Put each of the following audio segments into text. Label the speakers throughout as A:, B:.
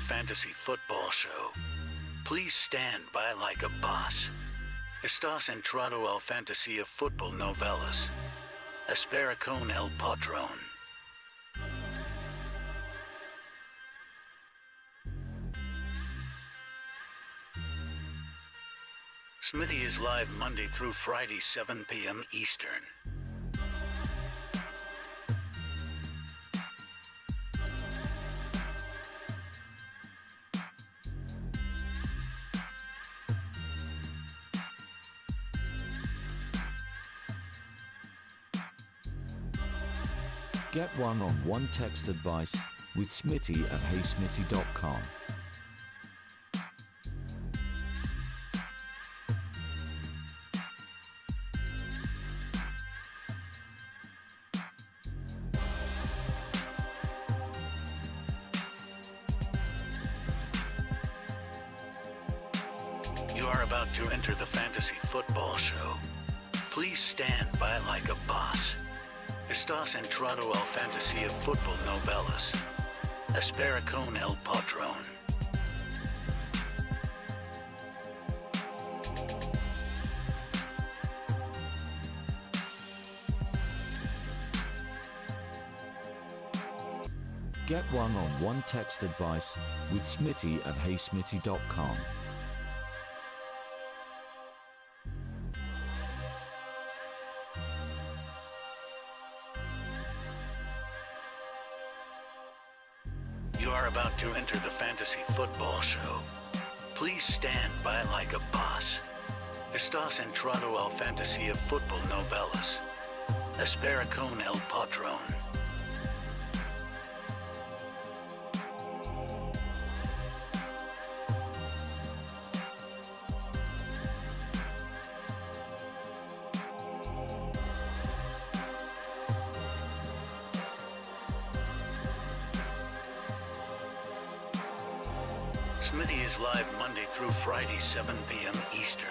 A: fantasy football show. Please stand by like a boss. Estás entrado al fantasía fútbol novelas. Espera con el patrón. Smitty is live Monday through Friday, 7 p.m. Eastern.
B: Get one-on-one text advice with Smitty at heysmitty.com.
A: You are about to enter the fantasy football show. Please stand by like a boss. Estás entrado al fantasía fútbol novelas. Espera con el patrón.
B: Get one-on-one text advice with Smitty at heysmitty.com.
A: You are about to enter the fantasy football show. Please stand by like a boss. Estás entrado al fantasía fútbol novelas. Espera con el patrón. Smitty is live Monday through Friday, 7 p.m. Eastern.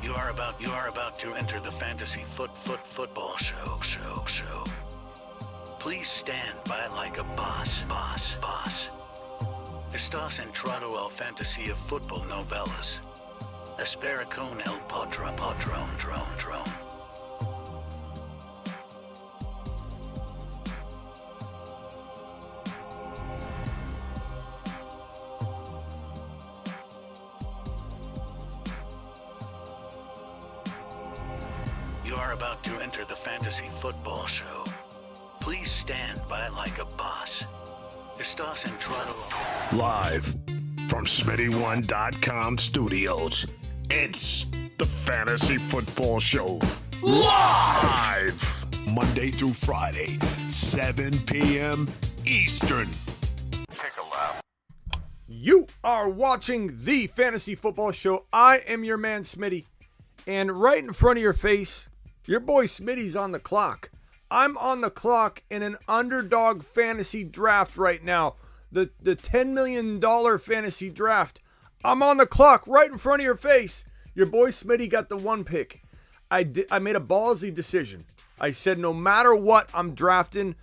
A: You are about to enter the fantasy football show. Please stand by like a boss. Estás entrado al fantasía fútbol novelas. Espera con el patrón. You are about to enter the fantasy football show. Please stand by like a boss. Estás entrado.
C: Live from Smitty1.com studios, it's the Fantasy Football Show. Live! Monday through Friday, 7 p.m. Eastern.
D: Take a lap.
E: You are watching the Fantasy Football Show. I am your man, Smitty. And right in front of your face, your boy Smitty's on the clock. I'm on the clock in an underdog fantasy draft right now. The $10 million fantasy draft. I'm on the clock right in front of your face. Your boy Smitty got the one pick. I made a ballsy decision. I said no matter what, I'm drafting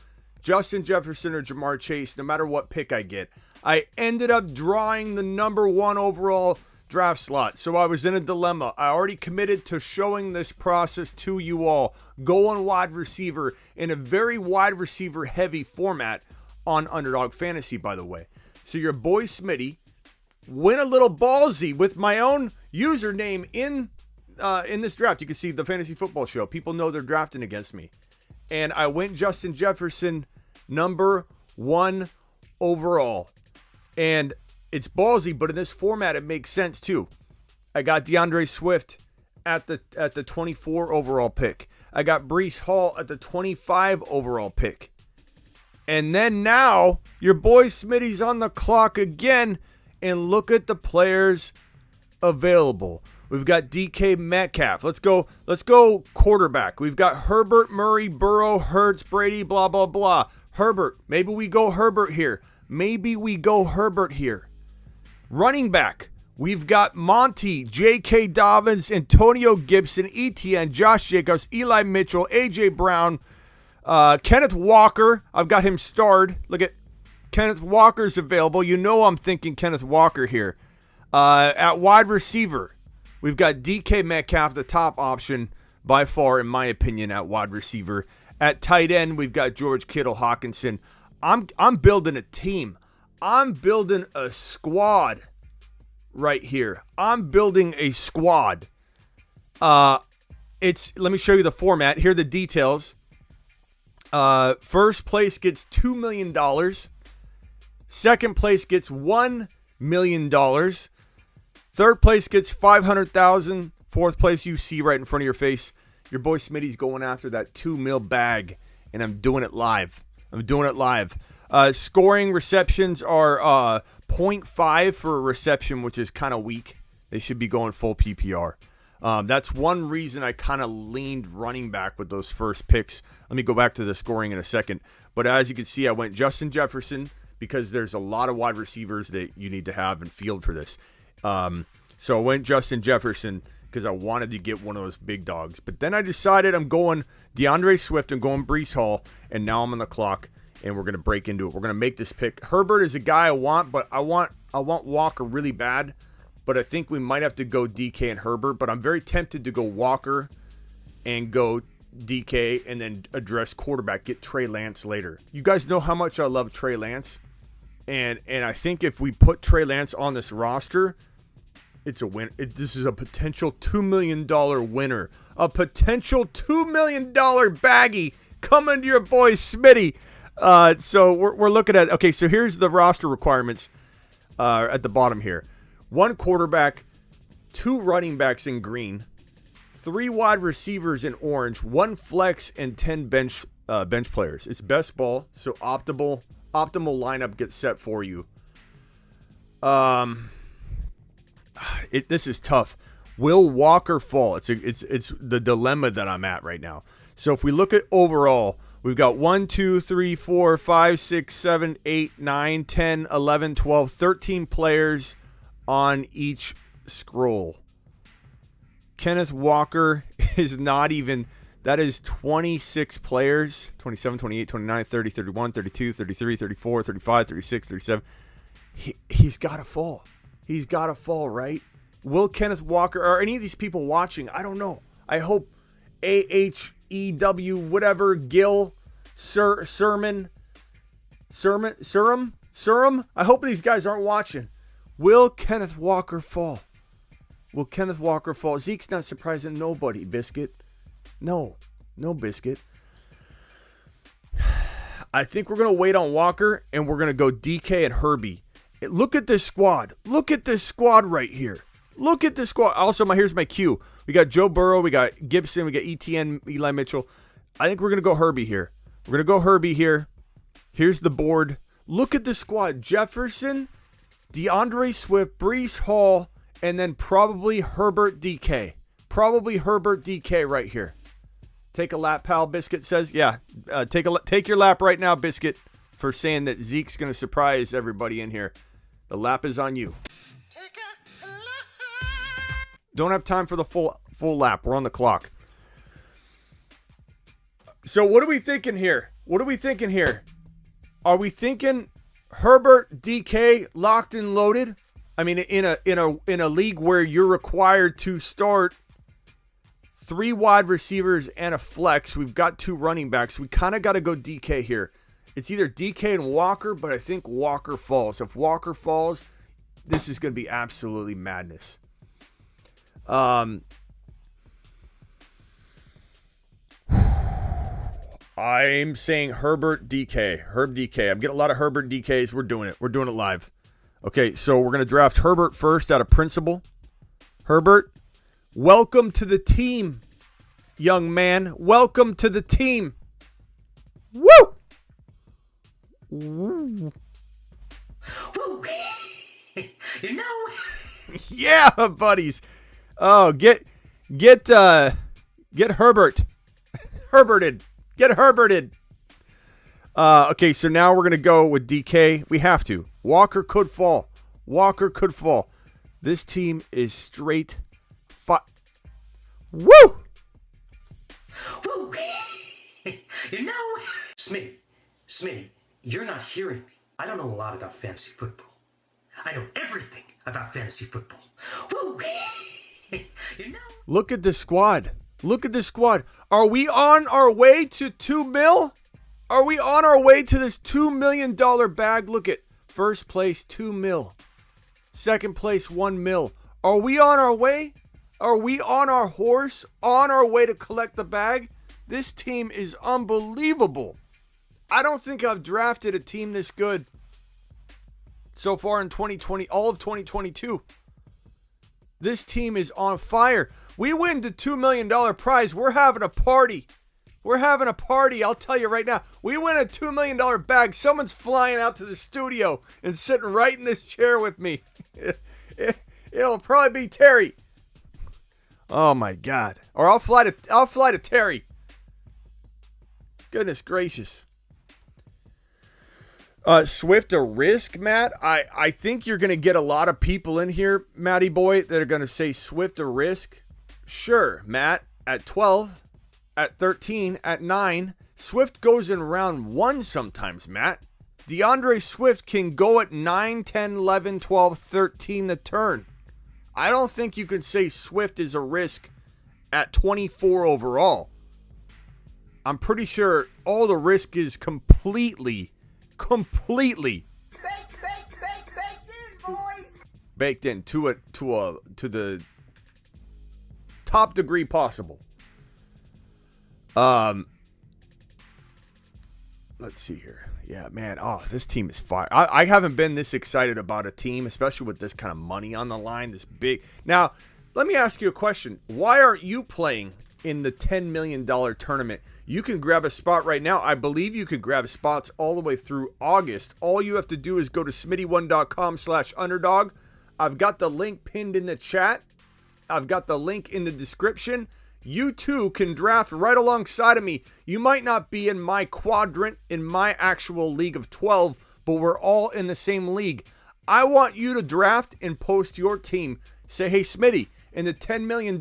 E: Justin Jefferson or Jamar Chase, no matter what pick I get. I ended up drawing the number one overall draft slot. So I was in a dilemma. I already committed to showing this process to you all. Going wide receiver in a very wide receiver heavy format on Underdog Fantasy, by the way. So your boy Smitty went a little ballsy with my own username in this draft. You can see the Fantasy Football Show. People know they're drafting against me. And I went Justin Jefferson, number one overall. And it's ballsy, but in this format, it makes sense too. I got DeAndre Swift at the 24 overall pick. I got Breece Hall at the 25 overall pick. And then now, your boy Smitty's on the clock again, and look at the players available. We've got DK Metcalf. Let's go quarterback. We've got Herbert, Murray, Burrow, Hurts, Brady, blah, blah, blah. Herbert. Maybe we go Herbert here. Running back. We've got Monty, J.K. Dobbins, Antonio Gibson, ETN, Josh Jacobs, Eli Mitchell, A.J. Brown, Kenneth Walker. I've got him starred. Look at Kenneth Walker's available. You know I'm thinking Kenneth Walker here. At wide receiver, we've got DK Metcalf, the top option by far, in my opinion, at wide receiver. At tight end, we've got George Kittle, Hawkinson. I'm building a team. I'm building a squad right here. I'm building a squad. Let me show you the format. Here are the details. First place gets $2 million. Second place gets $1 million. Third place gets $500,000. Fourth place you see right in front of your face. Your boy Smitty's going after that $2 million bag, and I'm doing it live. Scoring receptions are 0.5 for a reception, which is kind of weak. They should be going full PPR. That's one reason I kind of leaned running back with those first picks. Let me go back to the scoring in a second. But as you can see, I went Justin Jefferson because there's a lot of wide receivers that you need to have in field for this. So I went Justin Jefferson because I wanted to get one of those big dogs. But then I decided I'm going DeAndre Swift and going Breece Hall, and now I'm on the clock, and we're going to break into it. We're going to make this pick. Herbert is a guy I want, but I want Walker really bad. But I think we might have to go DK and Herbert. But I'm very tempted to go Walker and go DK and then address quarterback, get Trey Lance later. You guys know how much I love Trey Lance. And I think if we put Trey Lance on this roster, it's a win. This is a potential $2 million winner. A potential $2 million baggie coming to your boy Smitty. So we're looking at, okay, so here's the roster requirements at the bottom here. 1 quarterback, 2 running backs in green, 3 wide receivers in orange, 1 flex, and 10 bench players. It's best ball, so optimal lineup gets set for you. This is tough. Will Walker fall? It's the dilemma that I'm at right now. So if we look at overall, we've got 1, 2, 3, 4, 5, 6, 7, 8, 9, 10, 11, 12, 13 players on each scroll. Kenneth Walker is not even, that is 26 players, 27, 28, 29, 30, 31, 32, 33, 34, 35, 36, 37. He's got to fall. He's got to fall, right? Will Kenneth Walker, or any of these people watching, I don't know. I hope AHEW, whatever, Gill, Sermon. I hope these guys aren't watching. Will Kenneth Walker fall? Zeke's not surprising nobody, Biscuit. No, Biscuit. I think we're going to wait on Walker, and we're going to go DK and Herbie. Look at this squad. Look at this squad right here. Look at this squad. Also, here's my cue. We got Joe Burrow. We got Gibson. We got ETN, Eli Mitchell. I think we're going to go Herbie here. Here's the board. Look at the squad. Jefferson, DeAndre Swift, Breece Hall, and then probably Herbert DK. Right here. Take a lap, pal, Biscuit says. Yeah, take your lap right now, Biscuit, for saying that Zeke's going to surprise everybody in here. The lap is on you. Take a lap. Don't have time for the full lap. We're on the clock. So what are we thinking here? Are we thinking Herbert DK locked and loaded? I mean, in a league where you're required to start 3 wide receivers and a flex, we've got 2 running backs. We kind of got to go DK here. It's either DK and Walker, but I think Walker falls. If Walker falls, this is going to be absolutely madness. I'm saying Herbert DK. Herb DK. I'm getting a lot of Herbert DKs. We're doing it live. Okay, so we're going to draft Herbert first out of principle. Herbert, welcome to the team, young man. Welcome to the team. Woo! Woo.
F: You know.
E: Yeah, buddies. Oh, get Herbert. Herberted. Get Herberted. Okay, so now we're going to go with DK. We have to. Walker could fall. This team is straight Woo!
F: Woo! Smitty, you're not hearing me. I don't know a lot about fantasy football. I know everything about fantasy football. Woo!
E: Look at the squad. Are we on our way to $2 million? Are we on our way to this $2 million bag? Look at first place, $2 million. Second place, $1 million. Are we on our way? Are we on our horse, on our way to collect the bag? This team is unbelievable. I don't think I've drafted a team this good so far in 2020, all of 2022. This team is on fire. We win the $2 million prize. We're having a party. I'll tell you right now. We win a $2 million bag. Someone's flying out to the studio and sitting right in this chair with me. It'll probably be Terry. Oh my God. Or I'll fly to Terry. Goodness gracious. Swift a risk, Matt? I think you're going to get a lot of people in here, Matty boy, that are going to say Swift a risk. Sure, Matt, at 12, at 13, at 9. Swift goes in round 1 sometimes, Matt. DeAndre Swift can go at 9, 10, 11, 12, 13 the turn. I don't think you can say Swift is a risk at 24 overall. I'm pretty sure all the risk is completely baked in to the top degree possible. Let's see here. Yeah, man. Oh, this team is fire. I haven't been this excited about a team, especially with this kind of money on the line, this big. Now, let me ask you a question. Why aren't you playing in the $10 million tournament? You can grab a spot right now. I believe you can grab spots all the way through August. All you have to do is go to smitty1.com/underdog. I've got the link pinned in the chat. I've got the link in the description. You too can draft right alongside of me. You might not be in my quadrant, in my actual league of 12, but we're all in the same league. I want you to draft and post your team. Say, hey, Smitty, in the $10 million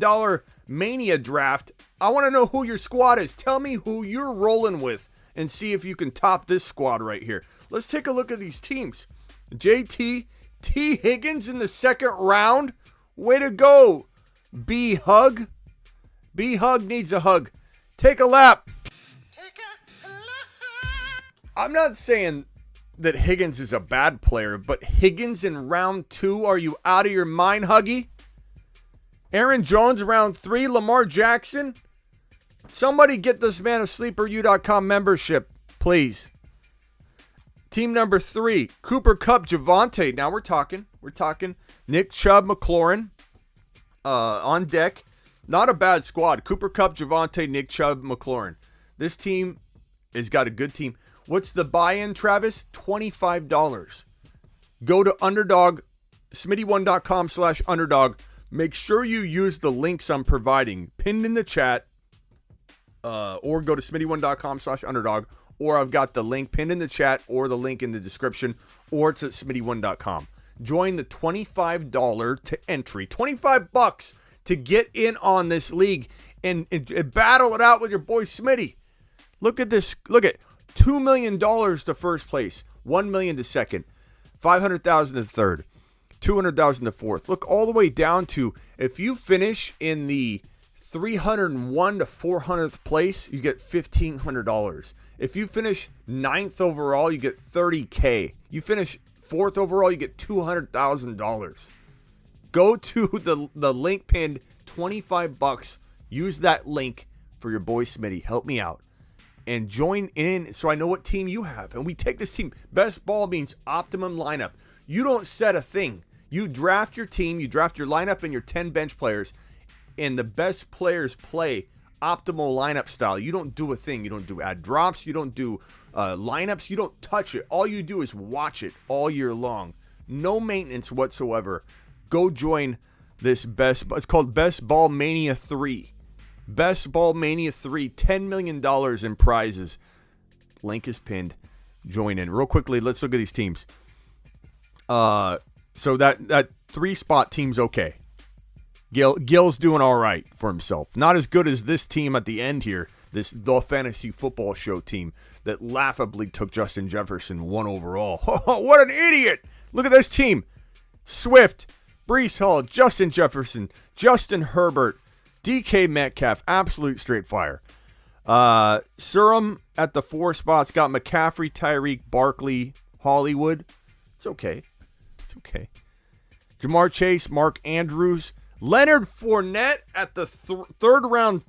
E: Mania draft, I want to know who your squad is. Tell me who you're rolling with and see if you can top this squad right here. Let's take a look at these teams. JT, T. Higgins in the second round. Way to go, B-Hug. B-Hug needs a hug. Take a lap. I'm not saying that Higgins is a bad player, but Higgins in round 2, are you out of your mind, Huggy? Aaron Jones round 3, Lamar Jackson. Somebody get this man a sleeperu.com membership, please. Team number 3, Cooper Kupp, Javonte. Now we're talking. Nick Chubb, McLaurin on deck. Not a bad squad. Cooper Kupp, Javonte, Nick Chubb, McLaurin. This team has got a good team. What's the buy-in, Travis? $25. Go to Underdog, smitty1.com/underdog. Make sure you use the links I'm providing pinned in the chat, or go to smitty1.com/underdog, or I've got the link pinned in the chat or the link in the description, or it's at smitty1.com. Join the $25 to entry. $25 to get in on this league and battle it out with your boy Smitty. Look at this. Look at $2 million to first place, $1 million to second, $500,000 to third, $200,000 to fourth. Look all the way down to, if you finish in the 301 to 400th place, you get $1,500. If you finish 9th overall, you get $30K. You finish 4th overall, you get $200,000. Go to the link pinned, $25. Use that link for your boy Smitty. Help me out. And join in so I know what team you have. And we take this team. Best ball means optimum lineup. You don't set a thing. You draft your team, you draft your lineup and your 10 bench players, and the best players play optimal lineup style. You don't do a thing. You don't do add drops. You don't do lineups. You don't touch it. All you do is watch it all year long. No maintenance whatsoever. Go join It's called Best Ball Mania 3. Best Ball Mania 3, $10 million in prizes. Link is pinned. Join in. Real quickly, let's look at these teams. So that 3-spot team's okay. Gil's doing all right for himself. Not as good as this team at the end here, the Fantasy Football Show team that laughably took Justin Jefferson 1 overall. What an idiot! Look at this team. Swift, Breece Hall, Justin Jefferson, Justin Herbert, DK Metcalf, absolute straight fire. Surham at the 4 spots got McCaffrey, Tyreek, Barkley, Hollywood. It's okay. Jamar Chase, Mark Andrews, Leonard Fournette at the third round.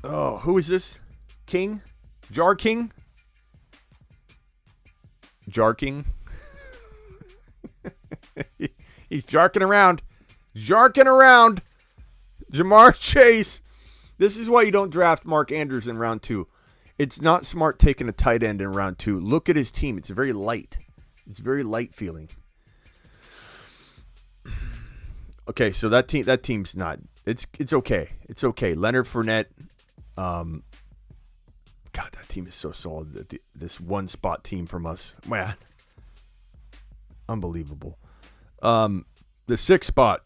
E: Oh, who is this? King? Jar King? Jar King? He's jarking around. Jamar Chase. This is why you don't draft Mark Andrews in round 2. It's not smart taking a tight end in round 2. Look at his team. It's very light. It's very light feeling. Okay, so that team's not. It's okay. It's okay. Leonard Fournette. God, that team is so solid. This 1-spot team from us, man, unbelievable. The 6 spot.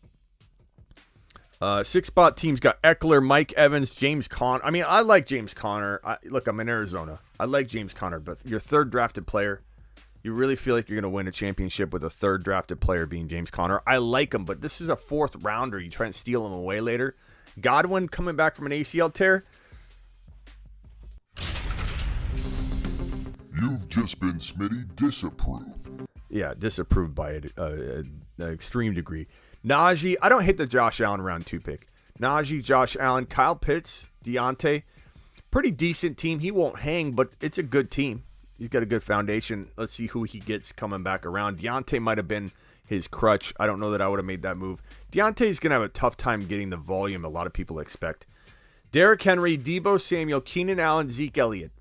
E: 6-spot teams got Eckler, Mike Evans, James Conner. I mean, I like James Conner. Look, I'm in Arizona. I like James Conner, but your 3rd drafted player, you really feel like you're going to win a championship with a 3rd drafted player being James Conner. I like him, but this is a 4th rounder. You try and steal him away later. Godwin coming back from an ACL tear.
C: You've just been Smitty disapproved.
E: Yeah, disapproved by an extreme degree. Najee, I don't hate the Josh Allen round 2 pick. Najee, Josh Allen, Kyle Pitts, Deontay. Pretty decent team. He won't hang, but it's a good team. He's got a good foundation. Let's see who he gets coming back around. Deontay might have been his crutch. I don't know that I would have made that move. Deontay's going to have a tough time getting the volume a lot of people expect. Derrick Henry, Deebo Samuel, Keenan Allen, Zeke Elliott.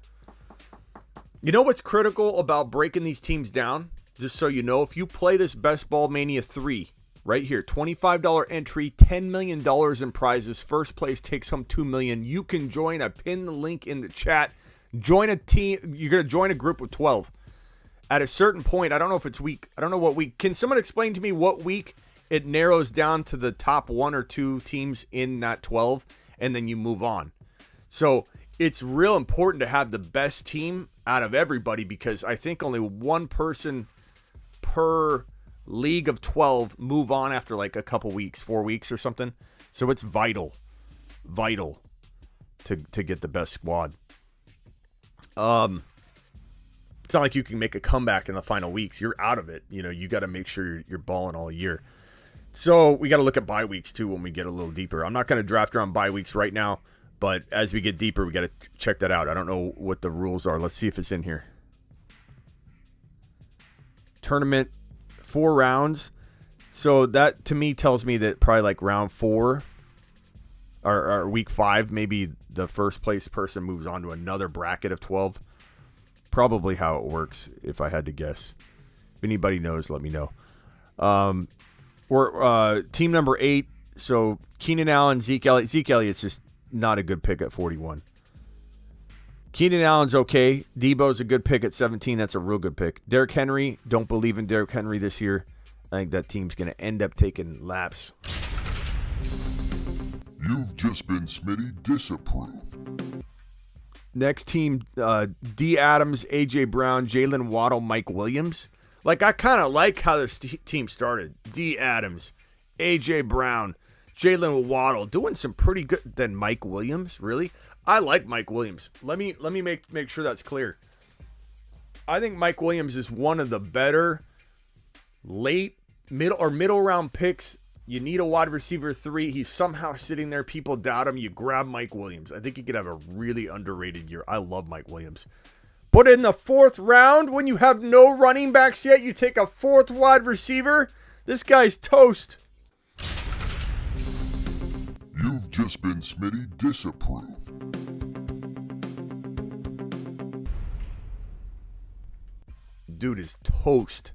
E: You know what's critical about breaking these teams down? Just so you know, if you play this Best Ball Mania 3, right here, $25 entry, $10 million in prizes. First place takes home $2 million. You can join. I pinned the link in the chat. Join a team. You're going to join a group of 12. At a certain point, I don't know if it's week. I don't know what week. Can someone explain to me what week it narrows down to the top 1 or 2 teams in that 12, and then you move on? So it's real important to have the best team out of everybody, because I think only one person per league of 12 move on after like a couple weeks, 4 weeks or something. So it's vital to get the best squad. It's not like you can make a comeback in the final weeks. You're out of it. You know, you got to make sure you're balling all year. So we got to look at bye weeks too when we get a little deeper. I'm not going to draft around bye weeks right now, but as we get deeper, we got to check that out. I don't know what the rules are. Let's see if it's in here. Tournament, 4 rounds. So that to me tells me that probably like round 4 or week 5, maybe the first place person moves on to another bracket of 12. Probably how it works, if I had to guess. If anybody knows, let me know. We're team number 8. So Keenan Allen, Zeke Elliott. Zeke Elliott's just not a good pick at 41. Keenan Allen's okay. Debo's a good pick at 17. That's a real good pick. Derrick Henry, don't believe in Derrick Henry this year. I think that team's going to end up taking laps.
C: You've just been Smitty disapproved.
E: Next team, D. Adams, A.J. Brown, Jalen Waddle, Mike Williams. Like, I kind of like how this team started. D. Adams, A.J. Brown, Jalen Waddle, doing some pretty good. Then Mike Williams, really? I like Mike Williams. Let me make sure that's clear. I think Mike Williams is one of the better late, middle round picks. You need a wide receiver 3. He's somehow sitting there. People doubt him. You grab Mike Williams. I think he could have a really underrated year. I love Mike Williams. But in the 4th round, when you have no running backs yet, you take a 4th wide receiver. This guy's toast.
C: You've just been Smitty disapproved.
E: Dude is toast.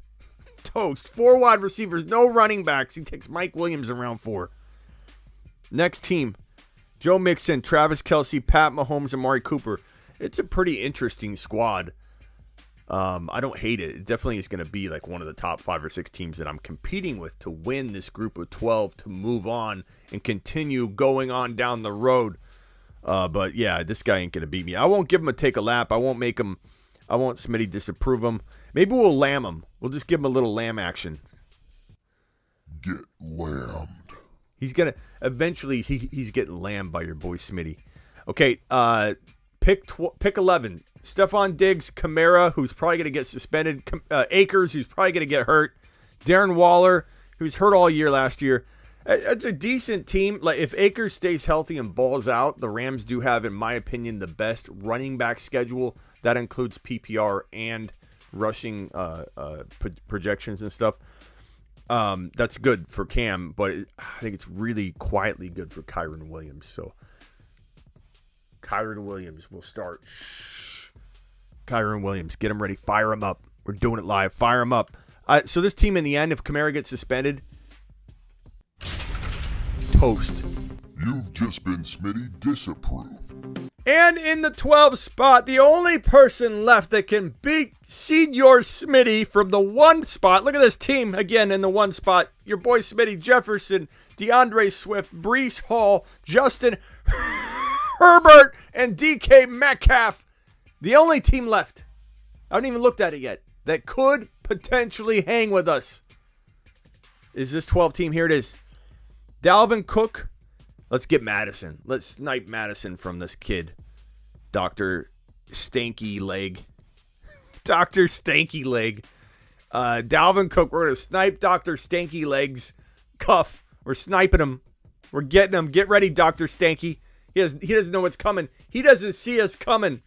E: toast. 4 wide receivers, no running backs. He takes Mike Williams in round 4. Next team, Joe Mixon, Travis Kelce, Pat Mahomes, and Amari Cooper. It's a pretty interesting squad. I don't hate it. It definitely is going to be like one of the top 5 or 6 teams that I'm competing with to win this group of 12 to move on and continue going on down the road. But yeah, this guy ain't going to beat me. I won't give him a take a lap. I won't Smitty disapprove him. Maybe we'll lamb him. We'll just give him a little lamb action.
C: Get lambed.
E: He's going to, eventually he's getting lambed by your boy Smitty. Okay, pick 11. Stephon Diggs, Kamara, who's probably going to get suspended. Akers, who's probably going to get hurt. Darren Waller, who's hurt all year last year. It's a decent team. Like if Akers stays healthy and balls out, the Rams do have, in my opinion, the best running back schedule. That includes PPR and rushing projections and stuff. That's good for Cam, but I think it's really quietly good for Kyron Williams. So Kyron Williams will start. Kyron Williams, get him ready. Fire him up. We're doing it live. Fire him up. So this team in the end, if Kamara gets suspended, toast.
C: You've just been Smitty disapproved.
E: And in the 12th spot, the only person left that can beat Senior Smitty from the 1 spot. Look at this team again in the 1 spot. Your boy Smitty, Jefferson, DeAndre Swift, Breece Hall, Justin Herbert, and DK Metcalf. The only team left, I haven't even looked at it yet, that could potentially hang with us is this 12 team. Here it is. Dalvin Cook. Let's get Madison. Let's snipe Madison from this kid. Dr. Stanky Leg. Dr. Stanky Leg. Dalvin Cook. We're going to snipe Dr. Stanky Leg's cuff. We're sniping him. We're getting him. Get ready, Dr. Stanky. He doesn't know what's coming. He doesn't see us coming.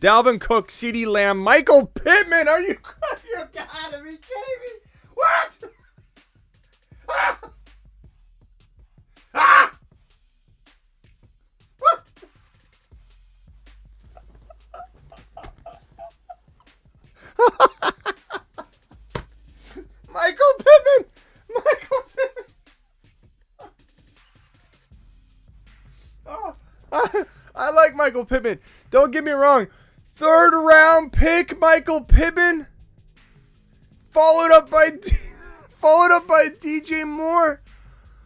E: Dalvin Cook, CeeDee Lamb, Michael Pittman. Are you gotta be kidding me? What? Ah! Ah! What? Michael Pittman. Michael Pittman. Oh, I like Michael Pittman. Don't get me wrong. 3rd round pick, Michael Pittman. Followed up by DJ Moore.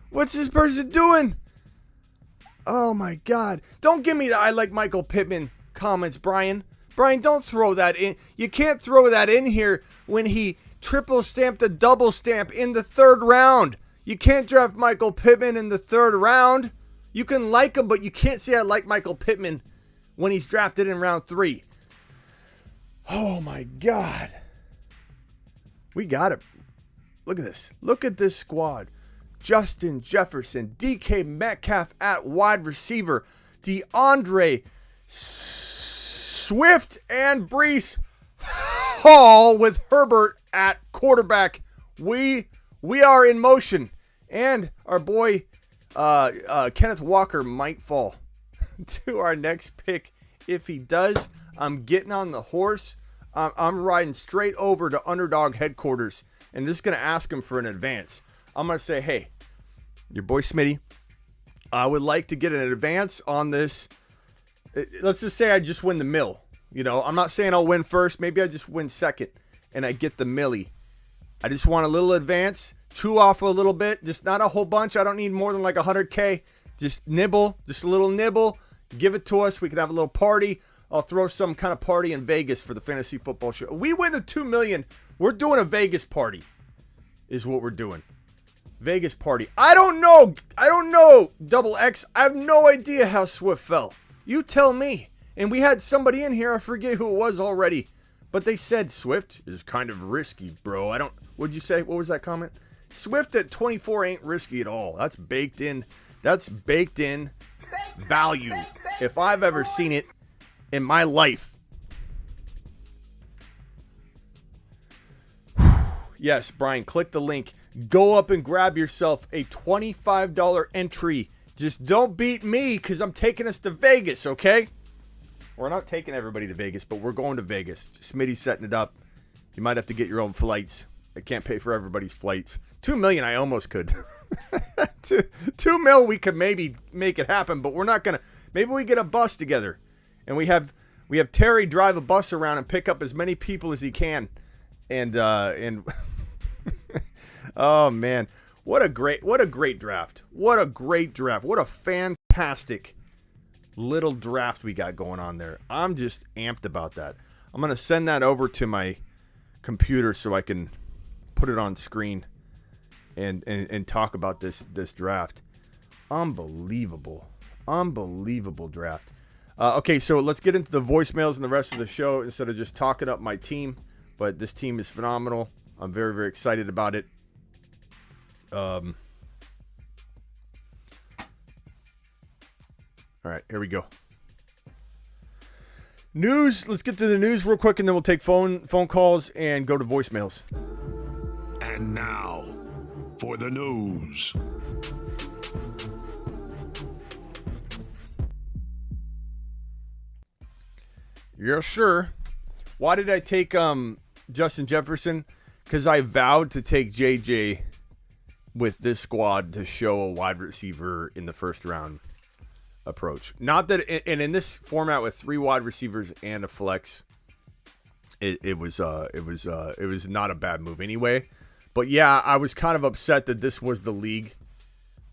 E: What's this person doing? Oh my God. Don't give me the I like Michael Pittman comments, Brian. Brian, don't throw that in. You can't throw that in here when he triple stamped a double stamp in the 3rd round. You can't draft Michael Pittman in the 3rd round. You can like him, but you can't say I like Michael Pittman when he's drafted in round 3. Oh my God. We got it. Look at this. Look at this squad. Justin Jefferson, DK Metcalf at wide receiver, DeAndre Swift, and Breece Hall with Herbert at quarterback. We are in motion, and our boy Kenneth Walker might fall to our next pick. If he does, I'm getting on the horse. I'm riding straight over to Underdog headquarters, and just going to ask him for an advance. I'm going to say, hey, your boy Smitty, I would like to get an advance on this. Let's just say I just win the mill. You know, I'm not saying I'll win first. Maybe I just win second, and I get the millie. I just want a little advance. Chew off a little bit. Just not a whole bunch. I don't need more than like 100K. Just nibble. Just a little nibble. Give it to us. We can have a little party. I'll throw some kind of party in Vegas for the fantasy football show. We win the $2 million. We're doing a Vegas party is what we're doing. Vegas party. I don't know, Double X. I have no idea how Swift fell. You tell me. And we had somebody in here, I forget who it was already, but they said Swift is kind of risky, bro. What'd you say? What was that comment? Swift at 24 ain't risky at all. That's baked in. That's baked in value. If I've ever seen it in my life. Yes, Brian, click the link. Go up and grab yourself a $25 entry. Just don't beat me because I'm taking us to Vegas, okay? We're not taking everybody to Vegas, but we're going to Vegas. Smitty's setting it up. You might have to get your own flights I can't pay for everybody's flights. $2 million, I almost could. $2 million, we could maybe make it happen, but we're not gonna. Maybe we get a bus together, and we have Terry drive a bus around and pick up as many people as he can, and oh man, what a great draft! What a great draft! What a fantastic little draft we got going on there. I'm just amped about that. I'm gonna send that over to my computer so I can put it on screen and talk about this draft. Unbelievable draft. Okay, so let's get into the voicemails and the rest of the show instead of just talking up my team. But this team is phenomenal. I'm very, very excited about it. All right, here we go. News. Let's get to the news real quick, and then we'll take phone calls and go to voicemails.
C: And now, for the news.
E: You're sure. Why did I take Justin Jefferson? Because I vowed to take JJ with this squad to show a wide receiver in the first round approach. Not that, and in this format with 3 wide receivers and a flex, it was not a bad move anyway. But yeah, I was kind of upset that this was the league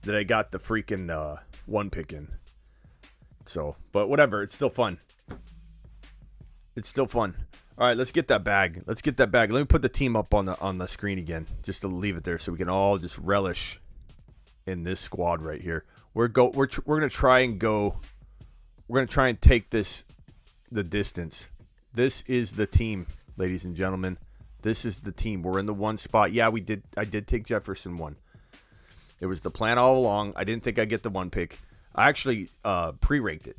E: that I got the freaking 1 pick in. So, but whatever, it's still fun. It's still fun. All right, let's get that bag. Let me put the team up on the screen again, just to leave it there so we can all just relish in this squad right here. We're gonna try and take this the distance. This is the team, ladies and gentlemen. This is the team. We're in the 1 spot. Yeah, I did take Jefferson 1. It was the plan all along. I didn't think I'd get the 1 pick. I actually pre-ranked it.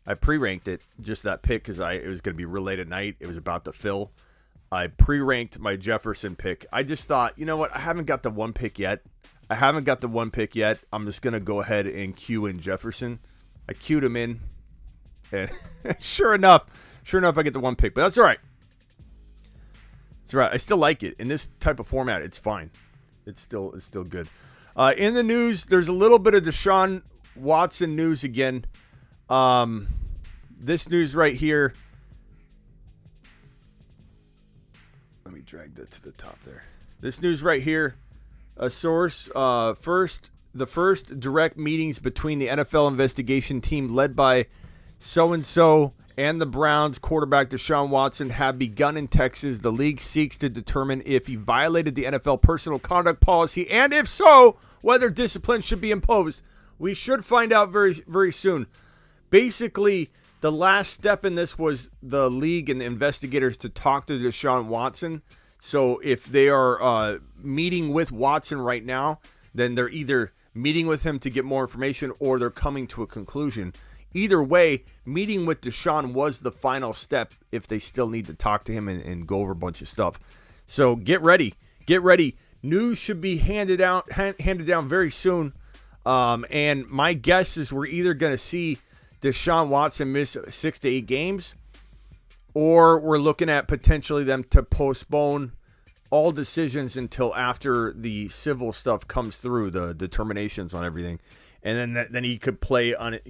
E: I pre-ranked it, just that pick, because it was going to be real late at night. It was about to fill. I pre-ranked my Jefferson pick. I just thought, you know what? I haven't got the 1 pick yet. I'm just going to go ahead and queue in Jefferson. I queued him in. And sure enough, I get the 1 pick. But that's all right. It's all right. I still like it. In this type of format, it's fine. It's still good. In the news, there's a little bit of Deshaun Watson news again. This news right here. Let me drag that to the top there. This news right here. A source, the first direct meetings between the NFL investigation team led by so-and-so and the Browns quarterback Deshaun Watson have begun in Texas. The league seeks to determine if he violated the NFL personal conduct policy, and if so, whether discipline should be imposed. We should find out very, very soon. Basically, the last step in this was the league and the investigators to talk to Deshaun Watson. So if they are meeting with Watson right now, then they're either meeting with him to get more information or they're coming to a conclusion. Either way, meeting with Deshaun was the final step if they still need to talk to him and go over a bunch of stuff. So get ready. News should be handed down very soon. And my guess is we're either going to see Deshaun Watson miss 6 to 8 games, or we're looking at potentially them to postpone all decisions until after the civil stuff comes through, the determinations on everything, and then he could play on it,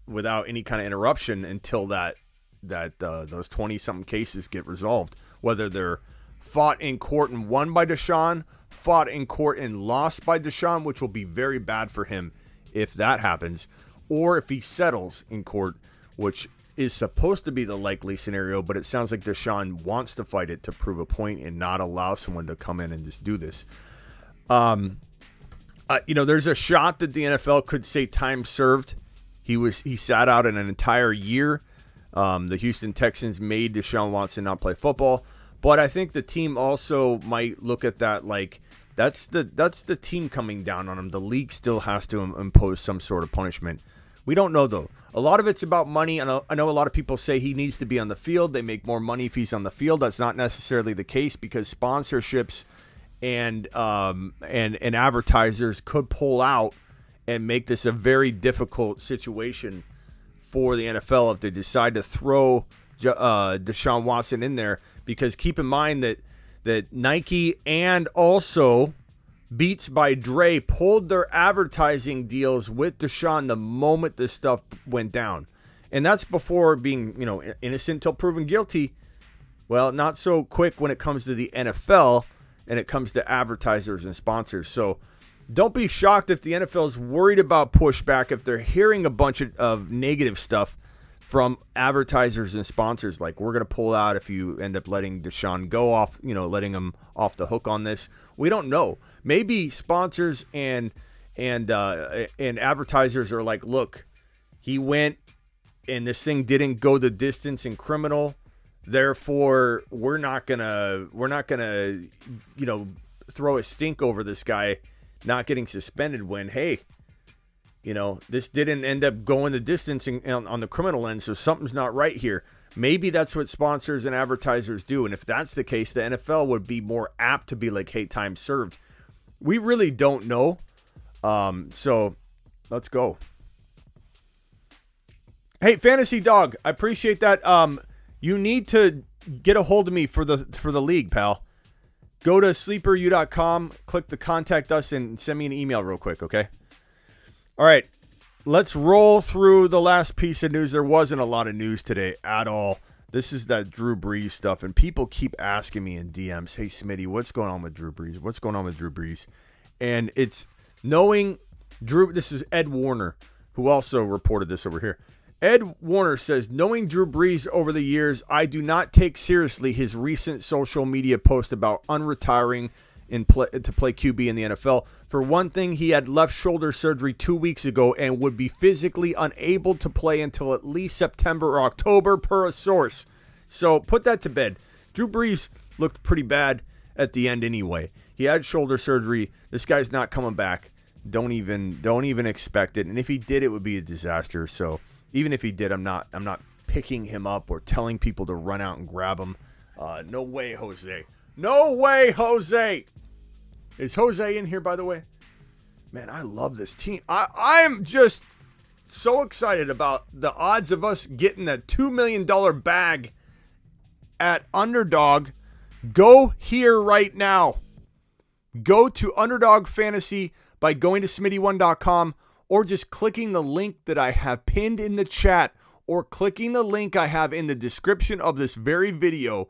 E: without any kind of interruption until that those 20-something cases get resolved, whether they're fought in court and won by Deshaun, fought in court and lost by Deshaun, which will be very bad for him if that happens, or if he settles in court, which is supposed to be the likely scenario, but it sounds like Deshaun wants to fight it to prove a point and not allow someone to come in and just do this. There's a shot that the NFL could say time served. He sat out an entire year. The Houston Texans made Deshaun Watson not play football, but I think the team also might look at that like that's the team coming down on him. The league still has to impose some sort of punishment. We don't know, though. A lot of it's about money. I know a lot of people say he needs to be on the field. They make more money if he's on the field. That's not necessarily the case because sponsorships and advertisers could pull out and make this a very difficult situation for the NFL if they decide to throw Deshaun Watson in there. Because keep in mind that that Nike and also Beats by Dre pulled their advertising deals with Deshaun the moment this stuff went down. And that's before being, innocent till proven guilty. Well, not so quick when it comes to the NFL and it comes to advertisers and sponsors. So don't be shocked if the NFL is worried about pushback, if they're hearing a bunch of negative stuff from advertisers and sponsors, like, we're going to pull out if you end up letting Deshaun go off, letting him off the hook on this. We don't know. Maybe sponsors and advertisers are like, look, he went and this thing didn't go the distance in criminal. Therefore, we're not gonna throw a stink over this guy not getting suspended when, hey, this didn't end up going the distance on the criminal end, so something's not right here. Maybe that's what sponsors and advertisers do, and if that's the case, the NFL would be more apt to be like, hey, time served. We really don't know. So let's go. Hey, Fantasy Dog, I appreciate that. You need to get a hold of me for the league, pal. Go to sleeperu.com, click the contact us, and send me an email real quick, okay? All right, let's roll through the last piece of news. There wasn't a lot of news today at all. This is that Drew Brees stuff, and people keep asking me in DMs, hey, Smitty, what's going on with Drew Brees? What's going on with Drew Brees? And it's knowing Drew, this is Ed Warner, who also reported this over here. Ed Warner says, knowing Drew Brees over the years, I do not take seriously his recent social media post about unretiring to play QB in the NFL. For one thing, he had left shoulder surgery 2 weeks ago and would be physically unable to play until at least September or October, per a source. So put that to bed. Drew Brees looked pretty bad at the end anyway. He had shoulder surgery. This guy's not coming back. Don't even expect it. And if he did, it would be a disaster. So even if he did, I'm not picking him up or telling people to run out and grab him. No way, Jose. No way, Jose. Is Jose in here, by the way? Man, I love this team. I'm just so excited about the odds of us getting a $2 million bag at Underdog. Go here right now. Go to Underdog Fantasy by going to Smitty1.com or just clicking the link that I have pinned in the chat or clicking the link I have in the description of this very video.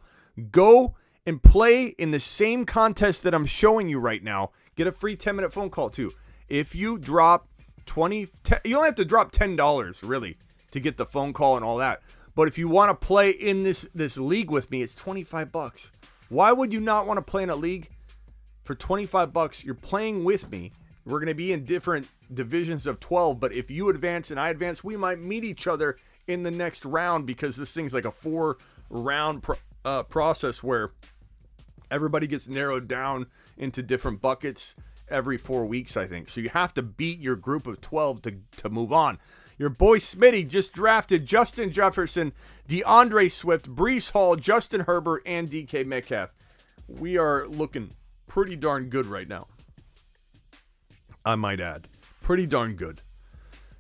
E: Go and play in the same contest that I'm showing you right now. Get a free 10-minute phone call too. If you drop you only have to drop $10 really to get the phone call and all that. But if you want to play in this league with me, it's $25. Why would you not want to play in a league for $25? You're playing with me. We're going to be in different divisions of 12, but if you advance and I advance, we might meet each other in the next round because this thing's like a 4-round process where everybody gets narrowed down into different buckets every 4 weeks, I think. So you have to beat your group of 12 to move on. Your boy Smitty just drafted Justin Jefferson, DeAndre Swift, Breece Hall, Justin Herbert, and DK Metcalf. We are looking pretty darn good right now. I might add. Pretty darn good.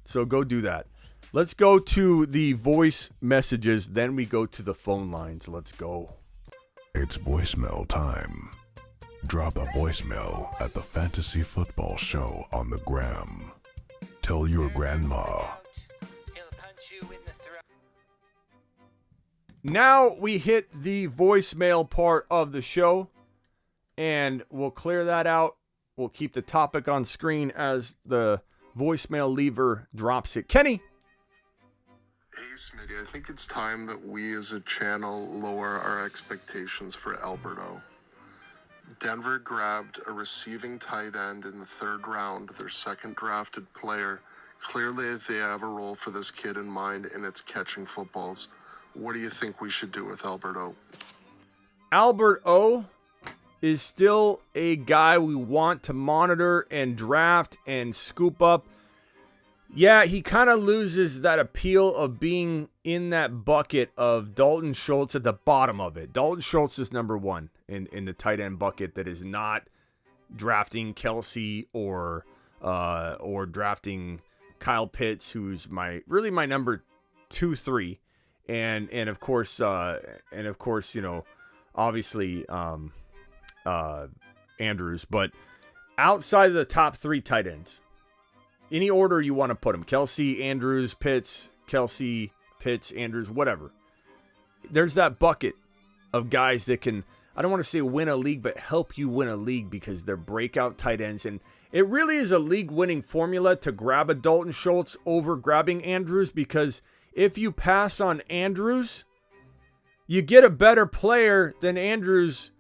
E: So go do that. Let's go to the voice messages. Then we go to the phone lines. Let's go.
C: It's voicemail time. Drop a voicemail at the Fantasy Football Show on the gram. Tell your grandma.
E: Now we hit the voicemail part of the show. And we'll clear that out. We'll keep the topic on screen as the voicemail lever drops it. Kenny.
G: Hey, Smitty, I think it's time that we as a channel lower our expectations for Alberto. Denver grabbed a receiving tight end in the 3rd round, their 2nd drafted player. Clearly, they have a role for this kid in mind, and it's catching footballs. What do you think we should do with Alberto?
E: Alberto is still a guy we want to monitor and draft and scoop up. Yeah, he kind of loses that appeal of being in that bucket of Dalton Schultz at the bottom of it. Dalton Schultz is number 1 in the tight end bucket that is not drafting Kelsey or drafting Kyle Pitts, who's my number 2-3. And of course, obviously, Andrews. But outside of the top 3 tight ends, any order you want to put them, Kelsey, Andrews, Pitts, Kelsey, Pitts, Andrews, whatever. There's that bucket of guys that can, I don't want to say win a league, but help you win a league because they're breakout tight ends. And it really is a league-winning formula to grab a Dalton Schultz over grabbing Andrews, because if you pass on Andrews, you get a better player than Andrews,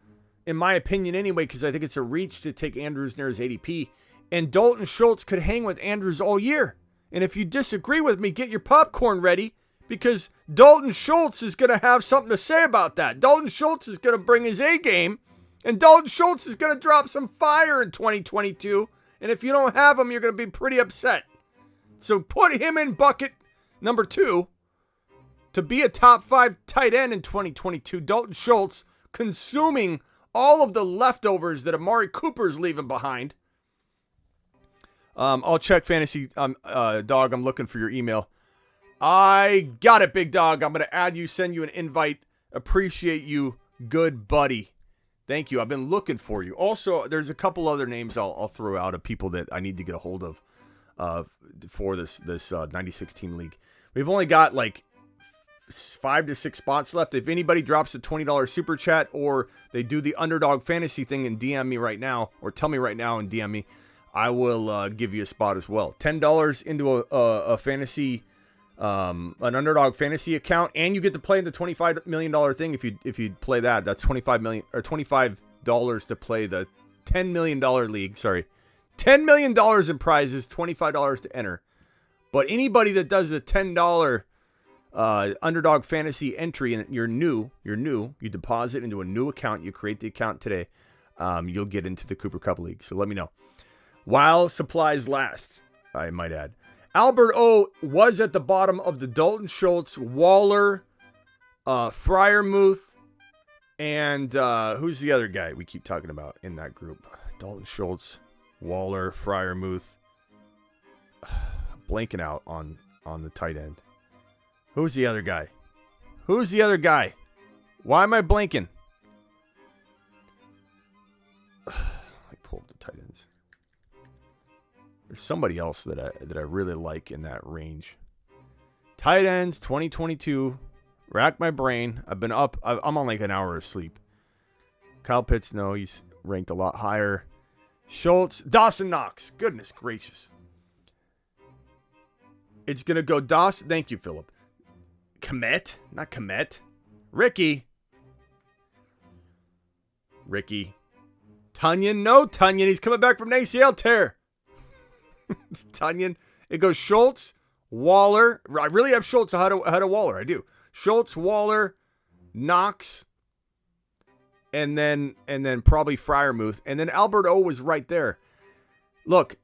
E: in my opinion anyway, because I think it's a reach to take Andrews near his ADP. And Dalton Schultz could hang with Andrews all year. And if you disagree with me, get your popcorn ready, because Dalton Schultz is going to have something to say about that. Dalton Schultz is going to bring his A game, and Dalton Schultz is going to drop some fire in 2022. And if you don't have him, you're going to be pretty upset. So put him in bucket number 2 to be a top 5 tight end in 2022. Dalton Schultz consuming all of the leftovers that Amari Cooper's leaving behind. I'll check fantasy, dog. I'm looking for your email. I got it, big dog. I'm going to add you, send you an invite. Appreciate you, good buddy. Thank you. I've been looking for you. Also, there's a couple other names I'll throw out of people that I need to get a hold of for this 96 team league. We've only got like 5 to 6 spots left. If anybody drops a $20 super chat, or they do the underdog fantasy thing and DM me right now, or tell me right now and DM me, I will give you a spot as well. $10 into a fantasy, an underdog fantasy account, and you get to play in the $25 million thing. If you play that, that's $25 to play the $10 million league. Sorry, $10 million in prizes, $25 to enter. But anybody that does a $10 underdog fantasy entry, and you're new, you deposit into a new account, you create the account today, you'll get into the Cooper Cup League. So let me know. While supplies last, I might add. Albert O was at the bottom of the Dalton Schultz, Waller, Freiermuth, and who's the other guy we keep talking about in that group? Dalton Schultz, Waller, Freiermuth. Blanking out on the tight end. Who's the other guy? Why am I blanking? Let me pull up the tight ends. There's somebody else that I really like in that range. Tight ends 2022. Rack my brain. I've been up. I'm on like an hour of sleep. Kyle Pitts, no, he's ranked a lot higher. Schultz, Dawson Knox. Goodness gracious. It's going to go Dawson. Thank you, Philip. Komet. Not Komet. Ricky. Tunyon. No, Tunyon. He's coming back from an ACL tear. Tunyon. It goes Schultz, Waller. I really have Schultz ahead of Waller. I do. Schultz, Waller, Knox, and then probably Freiermuth. And then Albert O was right there. Look,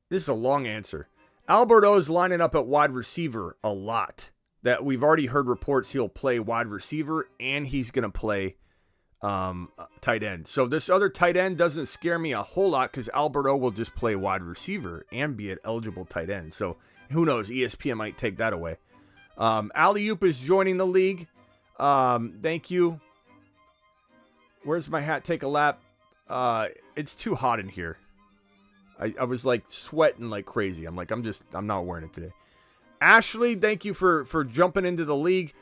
E: this is a long answer. Albert O is lining up at wide receiver a lot. That we've already heard reports he'll play wide receiver, and he's going to play tight end. So this other tight end doesn't scare me a whole lot, because Albert O will just play wide receiver and be an eligible tight end. So who knows? ESPN might take that away. Alley-oop is joining the league. Thank you. Where's my hat? Take a lap. It's too hot in here. I was like sweating like crazy. I'm not wearing it today. Ashley, thank you for jumping into the league.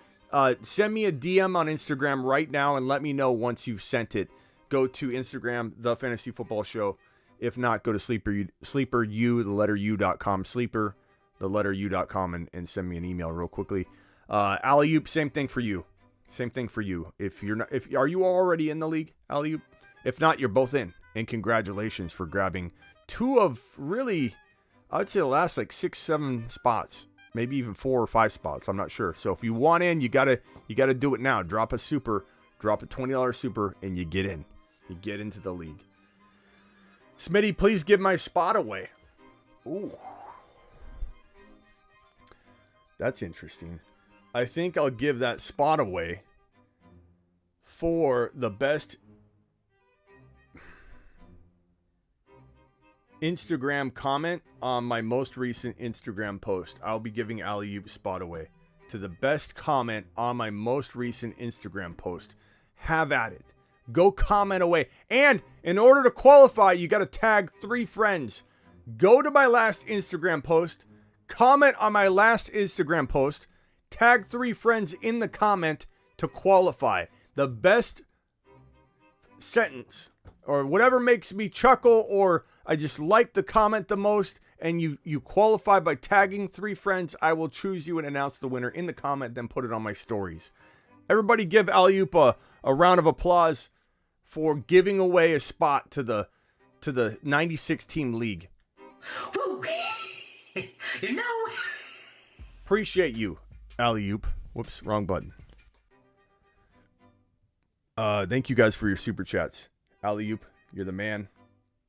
E: Send me a DM on Instagram right now and let me know once you've sent it. Go to Instagram, The Fantasy Football Show. If not, go to sleeperu.com, sleeper.com, and send me an email real quickly. Alley-oop, same thing for you. Are you already in the league, Alley-oop? If not, you're both in. And congratulations for grabbing 2 of really, I would say the last like 6-7 spots. Maybe even 4 or 5 spots. I'm not sure. So if you want in, you gotta do it now. Drop a $20 super, and you get in. You get into the league. Smitty, please give my spot away. Ooh. That's interesting. I think I'll give that spot away for the best Instagram comment on my most recent Instagram post. I'll be giving Alley-oop spot away to the best comment on my most recent Instagram post. Have at it. Go comment away. And in order to qualify, you got to tag 3 friends. Go to my last Instagram post, comment on my last Instagram post, tag 3 friends in the comment to qualify. The best sentence or whatever makes me chuckle, or I just like the comment the most, and you qualify by tagging 3 friends, I will choose you and announce the winner in the comment, then put it on my stories. Everybody give Alley-oop a round of applause for giving away a spot to the 96 team league.
F: Woo! You know.
E: Appreciate you, Alley-oop. Whoops, wrong button. Thank you guys for your super chats. Alley-oop, you're the man.